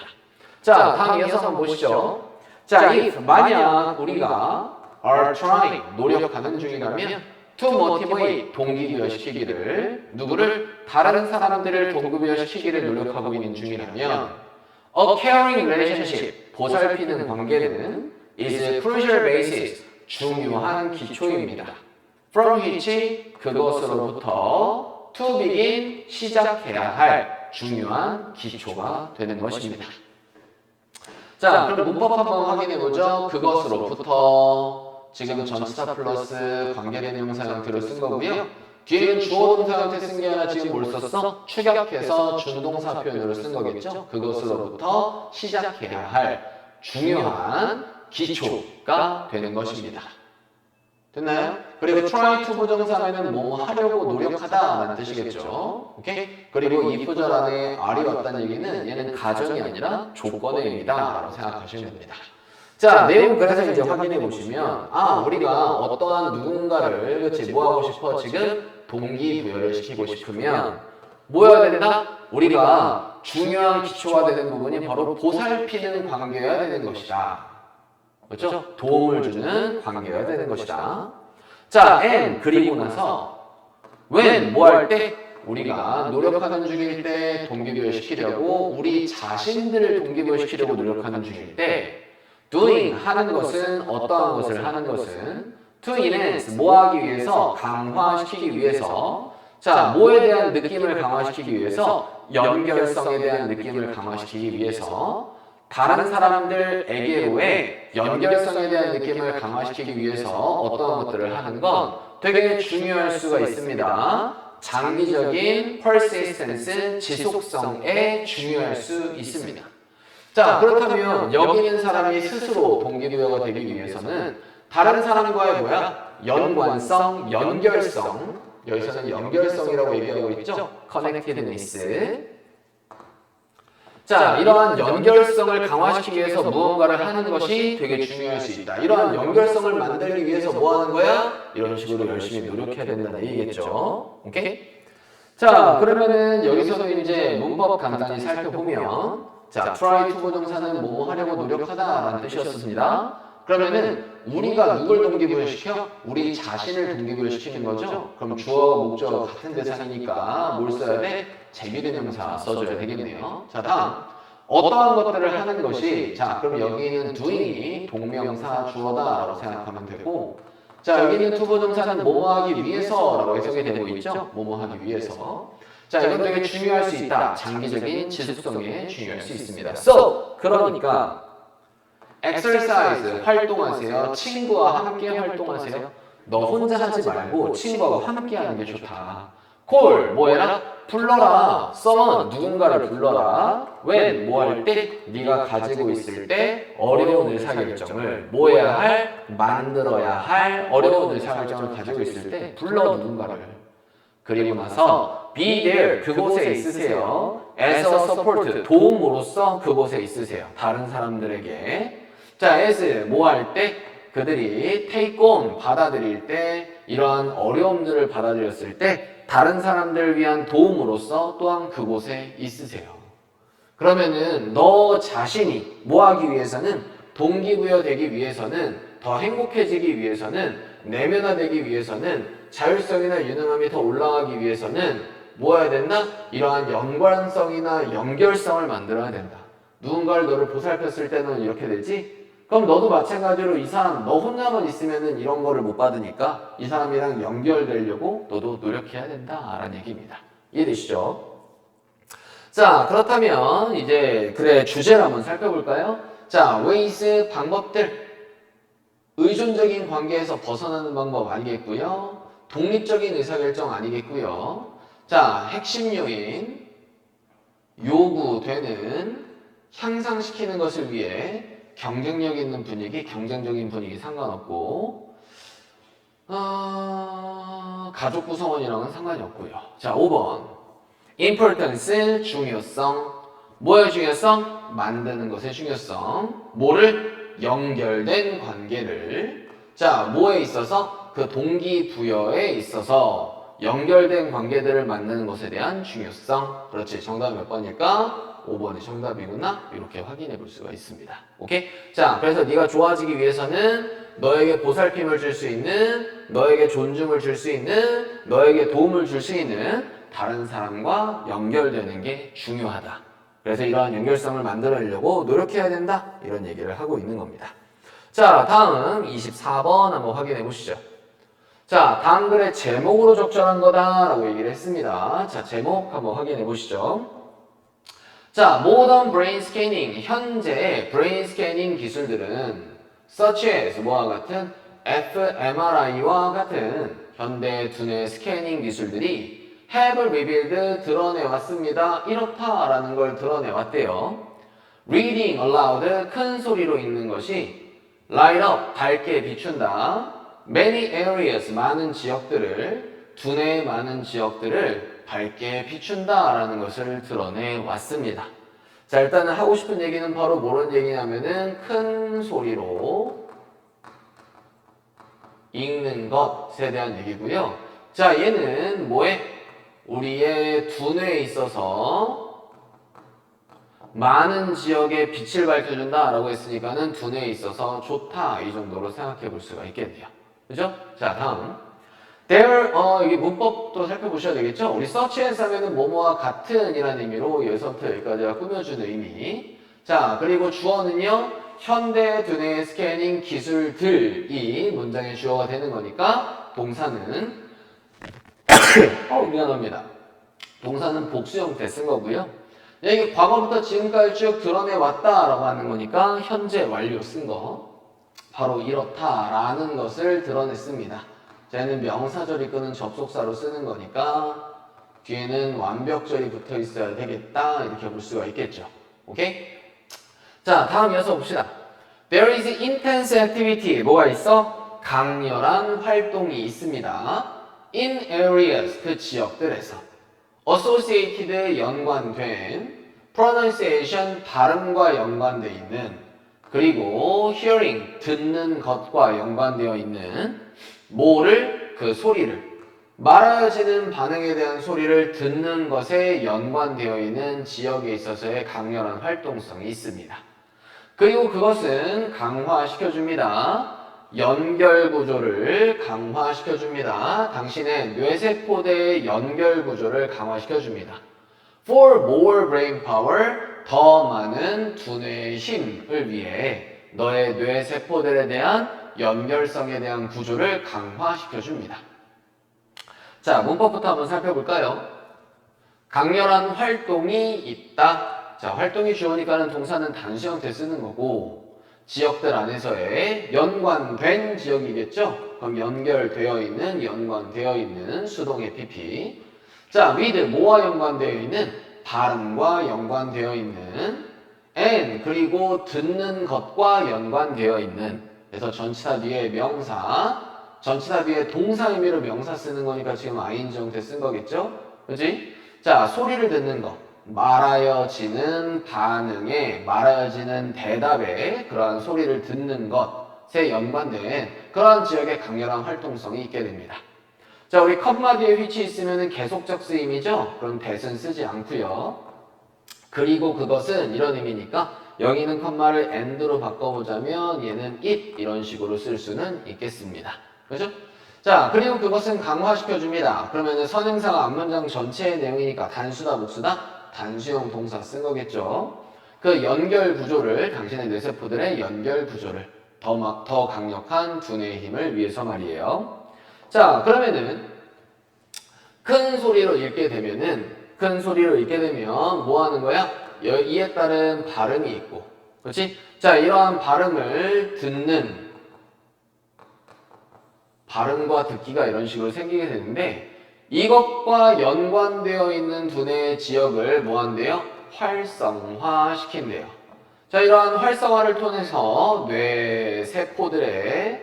자, 다음 이어서 한번 보시죠. 자, if 만약 우리가 are trying 노력하는 중이라면 to motivate 동기부여시키기를 누구를 다른 사람들을 동기부여시키기를 노력하고 있는 중이라면 a caring relationship 보살피는 관계는 is a crucial basis 중요한 기초입니다. from which 그것으로부터 to begin 시작해야 할 중요한 기초가 되는 것입니다. 자, 그럼 문법 한번 확인해보죠. 그것으로부터 지금 전치사 플러스 관계대명사 형태로 쓴 거고요. 뒤에는 주어 동사 형태 쓴 게 아니라 지금 뭘 썼어? 축약해서 준동사 표현으로 쓴 거겠죠? 그것으로부터 시작해야 할 중요한 기초가 되는 것입니다. 됐나요? 그리고 try to 부정사면은 뭐 하려고 노력하다 라는 뜻이겠죠. 오케이? 그리고 이 부절 안에 R이 왔다는 얘기는 얘는 가정이 아니라 조건의 의미다 라고 생각하시면 됩니다. 자, 내용 그래서 이제 확인해 보시면 우리가 어떠한 누군가를 그렇지 뭐 하고 싶어? 지금 동기부여를 시키고 싶으면 뭐 해야 된다? 우리가 중요한 기초가 되는 부분이 바로 보살피는 관계여야 되는 것이다. 그렇죠? 도움을 주는 관계여야 되는 것이다. 자, and 그리고 나서 when 뭐 할 때? 우리가 노력하는 중일 때 동기부여시키려고 우리 자신들을 동기부여시키려고 노력하는 중일 때 doing 하는 것은 어떠한 것을 하는 것은 to enhance 뭐 하기 위해서 강화시키기 위해서 자 뭐에 대한 느낌을 강화시키기 위해서 연결성에 대한 느낌을 강화시키기 위해서 다른 사람들에게로의 연결성에 대한 느낌을 강화시키기 위해서 어떠한 것들을 하는 건 되게 중요할 수가 있습니다. 장기적인 persistence 지속성에 중요할 수 있습니다. 자, 그렇다면 여기 있는 사람이 스스로 동기부여가 되기 위해서는 다른 사람과의 뭐야? 연관성, 연결성. 여기서는 연결성이라고 얘기하고 있죠? connectedness. 자, 이러한 연결성을 강화시키기 위해서 무언가를 하는 것이 되게 중요할 수 있다. 이러한 연결성을 만들기 위해서 뭐 하는 거야? 이런 식으로 열심히 노력해야 된다는 얘기겠죠. 오케이? 자, 그러면은 여기서도 이제 문법 간단히 살펴보면 자, try to 부정사는 뭐뭐 하려고 노력하다라는 뜻이었습니다. 그러면은 우리가 누굴 동기부여시켜? 우리 자신을 동기부여시키는 거죠? 그럼 주어와 목적어 같은 대상이니까 뭘 써야 돼? 재미대명사 써줘야 되겠네요. 자, 다음 어떠한 것들을 하는 것이 자, 그럼 여기는 doing이 동명사 주어다라고 생각하면 되고 자, 여기는 to 부정사는 뭐뭐 하기 위해서라고 해석이 되고 있죠? 뭐뭐 하기 위해서 자, 이건 되게 중요할 수 있다. 장기적인 지속성에 중요할 수 있습니다. So, 그러니까 exercise 활동하세요. 친구와 함께 활동하세요. 너 혼자 하지 말고 친구하고 함께 하는 게 좋다. call 뭐 해라? 불러라. summon 누군가를 불러라. when 뭐 할 때? 네가 가지고 있을 때 어려운 의사결정을 뭐 해야 할? 만들어야 할 어려운 의사결정을 가지고 있을 때 불러 누군가를. 그리고 나서 be there 그곳에 있으세요. as a support 도움으로써 그곳에 있으세요. 다른 사람들에게. 자, as 뭐 할 때? 그들이 take on 받아들일 때 이러한 어려움들을 받아들였을 때 다른 사람들을 위한 도움으로써 또한 그곳에 있으세요. 그러면은 너 자신이 뭐 하기 위해서는 동기부여 되기 위해서는 더 행복해지기 위해서는 내면화되기 위해서는 자율성이나 유능함이 더 올라가기 위해서는 뭐 해야 된다? 이러한 연관성이나 연결성을 만들어야 된다. 누군가를 너를 보살폈을 때는 이렇게 되지? 그럼 너도 마찬가지로 이 사람 너 혼자만 있으면은 이런 거를 못 받으니까 이 사람이랑 연결되려고 너도 노력해야 된다 라는 얘기입니다. 이해되시죠? 자, 그렇다면 이제 그래 주제를 한번 살펴볼까요? 자, ways 방법들 의존적인 관계에서 벗어나는 방법 아니겠고요. 독립적인 의사결정 아니겠고요. 자, 핵심 요인 요구되는 향상시키는 것을 위해 경쟁력 있는 분위기, 경쟁적인 분위기 상관없고 가족 구성원이랑은 상관이 없고요. 자, 5번 importance, 중요성. 뭐의 중요성? 만드는 것의 중요성. 뭐를? 연결된 관계를. 자, 뭐에 있어서? 그 동기부여에 있어서 연결된 관계들을 만드는 것에 대한 중요성. 그렇지. 정답이 몇 번일까? 5번이 정답이구나. 이렇게 확인해 볼 수가 있습니다. 오케이? 자, 그래서 네가 좋아지기 위해서는 너에게 보살핌을 줄 수 있는, 너에게 존중을 줄 수 있는, 너에게 도움을 줄 수 있는 다른 사람과 연결되는 게 중요하다. 그래서 이러한 연결성을 만들어내려고 노력해야 된다. 이런 얘기를 하고 있는 겁니다. 자, 다음 24번 한번 확인해 보시죠. 자, 다음 글의 제목으로 적절한 거다라고 얘기를 했습니다. 자, 제목 한번 확인해 보시죠. 자, 모던 브레인 스캐닝, 현재 브레인 스캐닝 기술들은 such as 뭐와 같은 fMRI와 같은 현대 두뇌 스캐닝 기술들이 have revealed 드러내왔습니다. 이렇다라는 걸 드러내왔대요. reading aloud 큰 소리로 읽는 것이 light up 밝게 비춘다. many areas 많은 지역들을 두뇌의 많은 지역들을 밝게 비춘다라는 것을 드러내왔습니다. 자, 일단은 하고 싶은 얘기는 바로 뭐런 얘기냐면은 큰 소리로 읽는 것에 대한 얘기고요. 자, 얘는 뭐에? 우리의 두뇌에 있어서 많은 지역에 빛을 밝혀준다 라고 했으니까는 두뇌에 있어서 좋다 이 정도로 생각해 볼 수가 있겠네요. 그죠? 자, 다음 there, 이게 문법도 살펴보셔야 되겠죠? 우리 search as 하면은 뭐뭐와 같은 이라는 의미로 여기서부터 여기까지가 꾸며준 의미. 자, 그리고 주어는요, 현대 두뇌 스캐닝 기술들이 문장의 주어가 되는 거니까 동사는 미안합니다. 동사는 복수 형태 쓴 거고요. 이게 과거부터 지금까지 쭉 드러내왔다라고 하는 거니까 현재 완료 쓴 거. 바로 이렇다라는 것을 드러냈습니다. 자, 얘는 명사절이 끄는 접속사로 쓰는 거니까 뒤에는 완벽절이 붙어 있어야 되겠다 이렇게 볼 수가 있겠죠. 오케이? 자, 다음 이어서 봅시다. There is intense activity. 뭐가 있어? 강렬한 활동이 있습니다. In areas, 그 지역들에서. Associated, 연관된. Pronunciation, 발음과 연관되어 있는. 그리고 hearing, 듣는 것과 연관되어 있는. 뭐를? 그 소리를. 말하여지는 반응에 대한 소리를 듣는 것에 연관되어 있는 지역에 있어서의 강렬한 활동성이 있습니다. 그리고 그것은 강화시켜줍니다. 연결 구조를 강화시켜줍니다. 당신의 뇌세포대의 연결 구조를 강화시켜줍니다. For more brain power, 더 많은 두뇌의 힘을 위해 너의 뇌세포들에 대한 연결성에 대한 구조를 강화시켜줍니다. 자, 문법부터 한번 살펴볼까요? 강렬한 활동이 있다. 자, 활동이 주어니까는 동사는 단수 형태 쓰는 거고 지역들 안에서의 연관된 지역이겠죠? 그럼 연결되어 있는, 연관되어 있는 수동의 PP. 자, with 뭐와 연관되어 있는? 발음과 연관되어 있는 and 그리고 듣는 것과 연관되어 있는. 그래서 전치사 뒤에 명사, 전치사 뒤에 동사 의미로 명사 쓰는 거니까 지금 ing 형태 쓴 거겠죠? 그지? 자, 소리를 듣는 거. 말하여지는 반응에, 말하여지는 대답에 그러한 소리를 듣는 것에 연관된 그러한 지역의 강렬한 활동성이 있게 됩니다. 자, 우리 컴마 뒤에 which 있으면 계속적 쓰임이죠? 그럼 that은 쓰지 않고요. 그리고 그것은 이런 의미니까 여기는 컴마를 and로 바꿔보자면 얘는 it 이런 식으로 쓸 수는 있겠습니다. 그렇죠? 자, 그리고 그것은 강화시켜줍니다. 그러면은 선행사가 앞문장 전체의 내용이니까 단수다, 복수다? 단수형 동사 쓴 거겠죠. 그 연결 구조를, 당신의 뇌세포들의 연결 구조를 더 강력한 두뇌의 힘을 위해서 말이에요. 자, 그러면은 큰 소리로 읽게 되면 뭐 하는 거야? 이에 따른 발음이 있고, 그렇지? 자, 이러한 발음을 듣는 발음과 듣기가 이런 식으로 생기게 되는데 이것과 연관되어 있는 두뇌의 지역을 뭐 한대요? 활성화시킨대요. 자, 이러한 활성화를 통해서 뇌 세포들의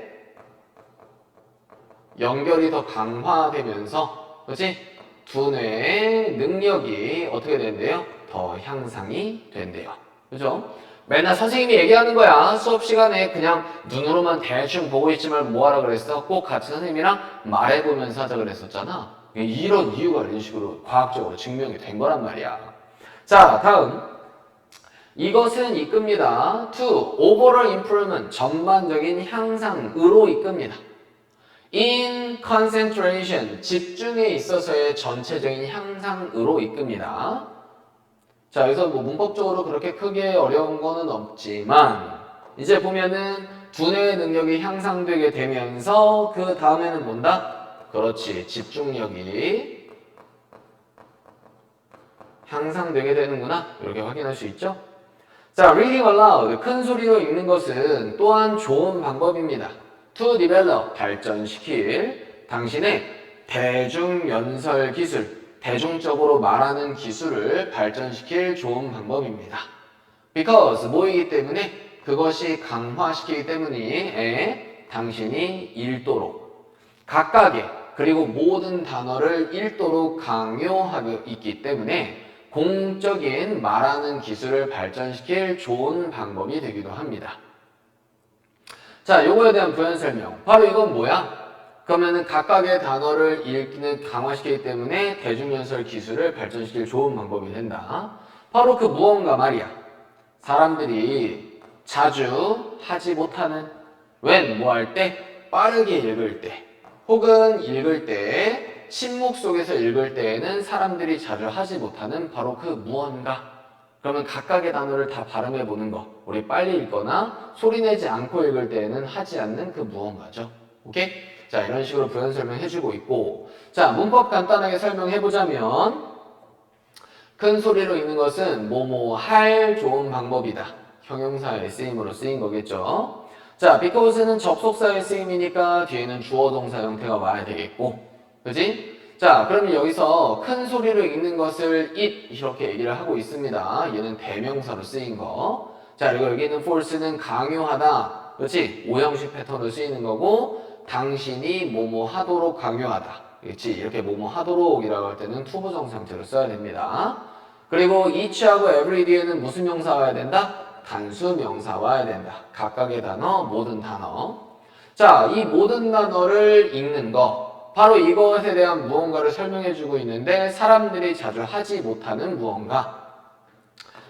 연결이 더 강화되면서, 그렇지? 두뇌의 능력이 어떻게 된대요? 더 향상이 된대요. 그죠? 맨날 선생님이 얘기하는 거야. 수업 시간에 그냥 눈으로만 대충 보고 있지만 뭐 하라 그랬어? 꼭 같이 선생님이랑 말해보면서 하자 그랬었잖아. 이런 이유가 이런 식으로 과학적으로 증명이 된 거란 말이야. 자, 다음. 이것은 이끕니다. to overall improvement, 전반적인 향상으로 이끕니다. in concentration, 집중에 있어서의 전체적인 향상으로 이끕니다. 자, 여기서 뭐 문법적으로 그렇게 크게 어려운 거는 없지만 이제 보면은 두뇌의 능력이 향상되게 되면서 그 다음에는 뭔다? 그렇지, 집중력이 향상되게 되는구나. 이렇게 확인할 수 있죠? 자, reading aloud, 큰 소리로 읽는 것은 또한 좋은 방법입니다. to develop, 발전시킬 당신의 대중연설 기술, 대중적으로 말하는 기술을 발전시킬 좋은 방법입니다. because, 뭐이기 때문에 그것이 강화시키기 때문에 당신이 읽도록 각각의 그리고 모든 단어를 읽도록 강요하고 있기 때문에 공적인 말하는 기술을 발전시킬 좋은 방법이 되기도 합니다. 자, 요거에 대한 부연 설명. 바로 이건 뭐야? 그러면은 각각의 단어를 읽기는 강화시키기 때문에 대중연설 기술을 발전시킬 좋은 방법이 된다. 바로 그 무언가 말이야. 사람들이 자주 하지 못하는 when 뭐 할 때? 빠르게 읽을 때 혹은 읽을 때 침묵 속에서 읽을 때에는 사람들이 자주 하지 못하는 바로 그 무언가. 그러면 각각의 단어를 다 발음해 보는 거. 우리 빨리 읽거나 소리내지 않고 읽을 때에는 하지 않는 그 무언가죠. 오케이? 자, 이런 식으로 부연 설명해주고 있고, 자, 문법 간단하게 설명해보자면 큰 소리로 읽는 것은 뭐뭐 할 좋은 방법이다. 형용사의 쓰임으로 쓰인 거겠죠. 자, because는 접속사의 쓰임이니까 뒤에는 주어 동사 형태가 와야 되겠고, 그지? 자, 그러면 여기서 큰 소리로 읽는 것을 it 이렇게 얘기를 하고 있습니다. 얘는 대명사로 쓰인 거. 자, 그리고 여기는 force는 강요하다. 그렇지? 오형식 패턴으로 쓰이는 거고, 당신이 뭐뭐 하도록 강요하다. 그렇지? 이렇게 뭐뭐 하도록이라고 할 때는 투부정 상태로 써야 됩니다. 그리고 each하고 every 뒤에는 무슨 명사 와야 된다? 단수 명사 와야 된다. 각각의 단어, 모든 단어. 자, 이 모든 단어를 읽는 거. 바로 이것에 대한 무언가를 설명해주고 있는데 사람들이 자주 하지 못하는 무언가.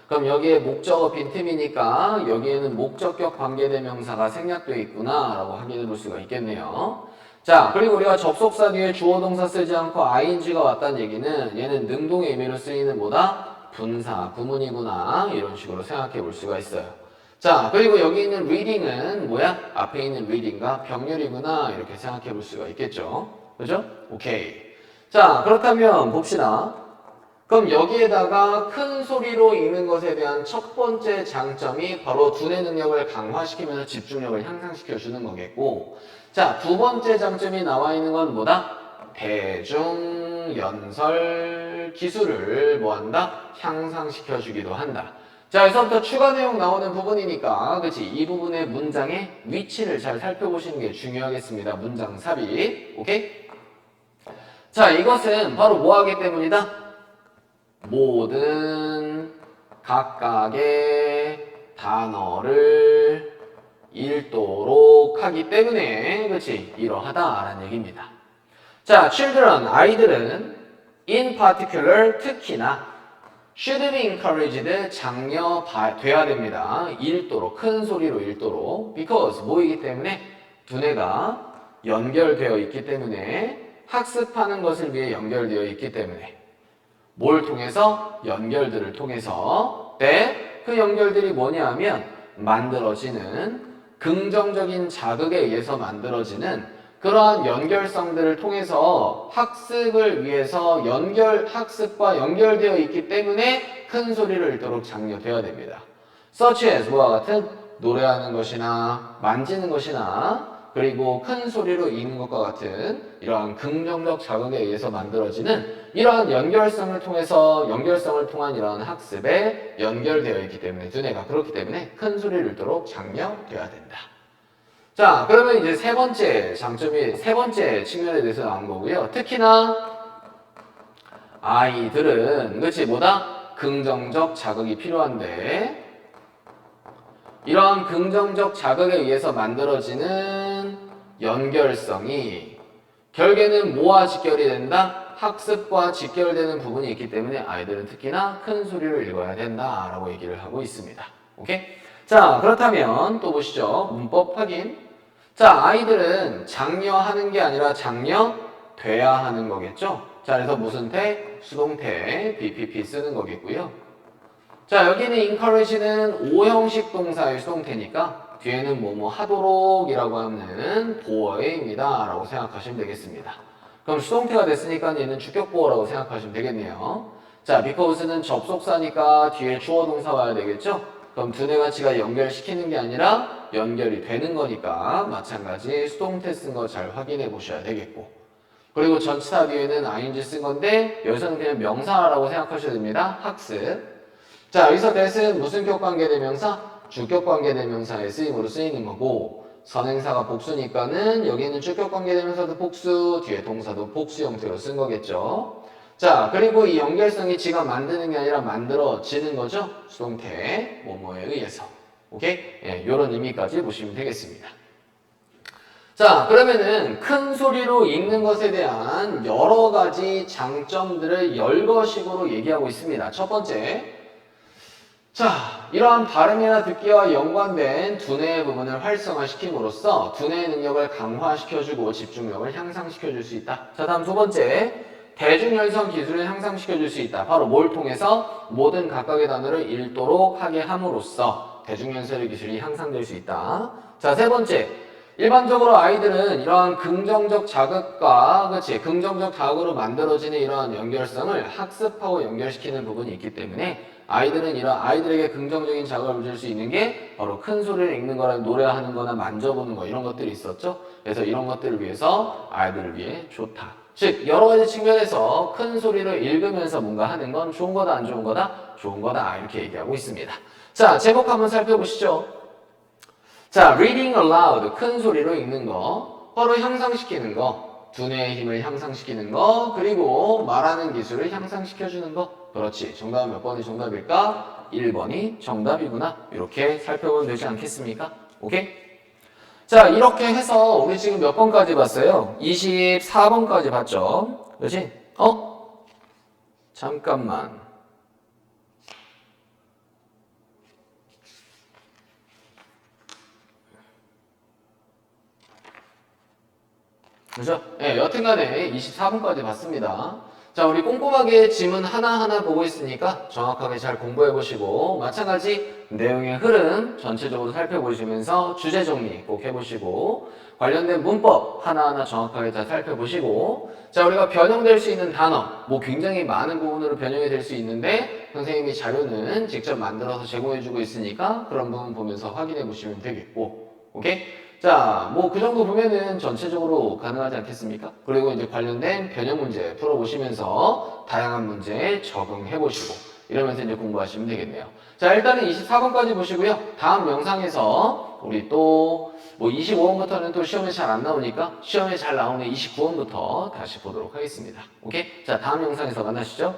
그럼 여기에 목적어 빈틈이니까 여기에는 목적격 관계대명사가 생략되어 있구나 라고 확인해 볼 수가 있겠네요. 자, 그리고 우리가 접속사 뒤에 주어 동사 쓰지 않고 ing가 왔다는 얘기는 얘는 능동의 의미로 쓰이는 뭐다? 분사, 구문이구나 이런 식으로 생각해 볼 수가 있어요. 자, 그리고 여기 있는 reading은 뭐야? 앞에 있는 reading과 병렬이구나 이렇게 생각해 볼 수가 있겠죠. 그죠? 오케이. 자, 그렇다면 봅시다. 그럼 여기에다가 큰 소리로 읽는 것에 대한 첫 번째 장점이 바로 두뇌 능력을 강화시키면서 집중력을 향상시켜 주는 거겠고, 자, 두 번째 장점이 나와 있는 건 뭐다? 대중연설 기술을 뭐한다? 향상시켜 주기도 한다. 자, 여기서부터 추가 내용 나오는 부분이니까, 그치? 이 부분의 문장의 위치를 잘 살펴보시는 게 중요하겠습니다. 문장 삽입. 오케이? 자, 이것은 바로 뭐 하기 때문이다? 모든 각각의 단어를 읽도록 하기 때문에, 그치? 이러하다라는 얘기입니다. 자, children, 아이들은 in particular, 특히나 should be encouraged, 장려돼야 됩니다. 읽도록, 큰 소리로 읽도록. because, 뭐이기 때문에? 두뇌가 연결되어 있기 때문에 학습하는 것을 위해 연결되어 있기 때문에 뭘 통해서? 연결들을 통해서. 그 연결들이 뭐냐 하면 만들어지는 긍정적인 자극에 의해서 만들어지는 그러한 연결성들을 통해서 학습을 위해서 학습과 연결되어 있기 때문에 큰 소리를 읽도록 장려되어야 됩니다. such as 뭐와 같은 노래하는 것이나 만지는 것이나 그리고 큰 소리로 읽는 것과 같은 이러한 긍정적 자극에 의해서 만들어지는 이러한 연결성을 통한 이러한 학습에 연결되어 있기 때문에 두뇌가 그렇기 때문에 큰 소리를 읽도록 장려되어야 된다. 자, 그러면 이제 세 번째 측면에 대해서 나온 거고요. 특히나 아이들은 그렇지 뭐다? 긍정적 자극이 필요한데 이러한 긍정적 자극에 의해서 만들어지는 연결성이 결국에는 뭐와 직결이 된다? 학습과 직결되는 부분이 있기 때문에 아이들은 특히나 큰 소리로 읽어야 된다라고 얘기를 하고 있습니다. 오케이? 자, 그렇다면 또 보시죠. 문법 확인. 자, 아이들은 장려하는 게 아니라 장려돼야 하는 거겠죠? 자, 그래서 무슨 태? 수동태, BPP 쓰는 거겠고요. 자, 여기는 encourage는 오형식 동사의 수동태니까 뒤에는 뭐뭐 하도록이라고 하는 보어의입니다 라고 생각하시면 되겠습니다. 그럼 수동태가 됐으니까 얘는 주격보어라고 생각하시면 되겠네요. 자, because는 접속사니까 뒤에 주어 동사 와야 되겠죠? 그럼 두뇌 가치가 연결시키는 게 아니라 연결이 되는 거니까 마찬가지 수동태 쓴 거 잘 확인해 보셔야 되겠고, 그리고 전치사 뒤에는 ing 쓴 건데 여기서는 그냥 명사라고 생각하셔야 됩니다. 학습. 자, 여기서 that은 무슨 격관계대명사? 주격관계대명사의 쓰임으로 쓰이는 거고, 선행사가 복수니까는 여기는 주격관계대명사도 복수, 뒤에 동사도 복수 형태로 쓴 거겠죠. 자, 그리고 이 연결성이 지가 만드는 게 아니라 만들어지는 거죠. 수동태, 뭐뭐에 의해서. 오케이? 예, 요런 의미까지 보시면 되겠습니다. 자, 그러면은 큰 소리로 읽는 것에 대한 여러 가지 장점들을 열거식으로 얘기하고 있습니다. 첫 번째. 자, 이러한 발음이나 듣기와 연관된 두뇌의 부분을 활성화시킴으로써 두뇌의 능력을 강화시켜주고 집중력을 향상시켜줄 수 있다. 자, 다음 두 번째. 대중연성 기술을 향상시켜줄 수 있다. 바로 뭘 통해서? 모든 각각의 단어를 읽도록 하게 함으로써 대중연설의 기술이 향상될 수 있다. 자, 세 번째. 일반적으로 아이들은 이러한 긍정적 자극과 긍정적 자극으로 만들어지는 이러한 연결성을 학습하고 연결시키는 부분이 있기 때문에 아이들은 아이들에게 긍정적인 자극을 줄 수 있는 게 바로 큰 소리를 읽는 거나 노래하는 거나 만져보는 거 이런 것들이 있었죠. 그래서 이런 것들을 위해서 아이들을 위해 좋다. 즉 여러 가지 측면에서 큰 소리를 읽으면서 뭔가 하는 건 좋은 거다 안 좋은 거다? 좋은 거다 이렇게 얘기하고 있습니다. 자, 제목 한번 살펴보시죠. 자, reading aloud 큰 소리로 읽는 거, 혀를 향상시키는 거, 두뇌의 힘을 향상시키는 거, 그리고 말하는 기술을 향상시켜주는 거. 그렇지. 정답은 몇 번이 정답일까? 1번이 정답이구나. 이렇게 살펴보면 되지 않겠습니까? 오케이? 자, 이렇게 해서 우리 지금 몇 번까지 봤어요? 24번까지 봤죠? 그렇지? 잠깐만. 그죠? 예, 여튼간에 24분까지 봤습니다. 자, 우리 꼼꼼하게 지문 하나하나 보고 있으니까 정확하게 잘 공부해보시고, 마찬가지 내용의 흐름 전체적으로 살펴보시면서 주제 정리 꼭 해보시고, 관련된 문법 하나하나 정확하게 잘 살펴보시고, 자, 우리가 변형될 수 있는 단어, 뭐 굉장히 많은 부분으로 변형이 될 수 있는데, 선생님이 자료는 직접 만들어서 제공해주고 있으니까 그런 부분 보면서 확인해보시면 되겠고, 오케이? 자, 뭐 그 정도 보면은 전체적으로 가능하지 않겠습니까? 그리고 이제 관련된 변형 문제 풀어보시면서 다양한 문제에 적응해보시고 이러면서 이제 공부하시면 되겠네요. 자, 일단은 24번까지 보시고요. 다음 영상에서 우리 또 뭐 25번부터는 또 시험에 잘 안 나오니까 시험에 잘 나오는 29번부터 다시 보도록 하겠습니다. 오케이? 자, 다음 영상에서 만나시죠.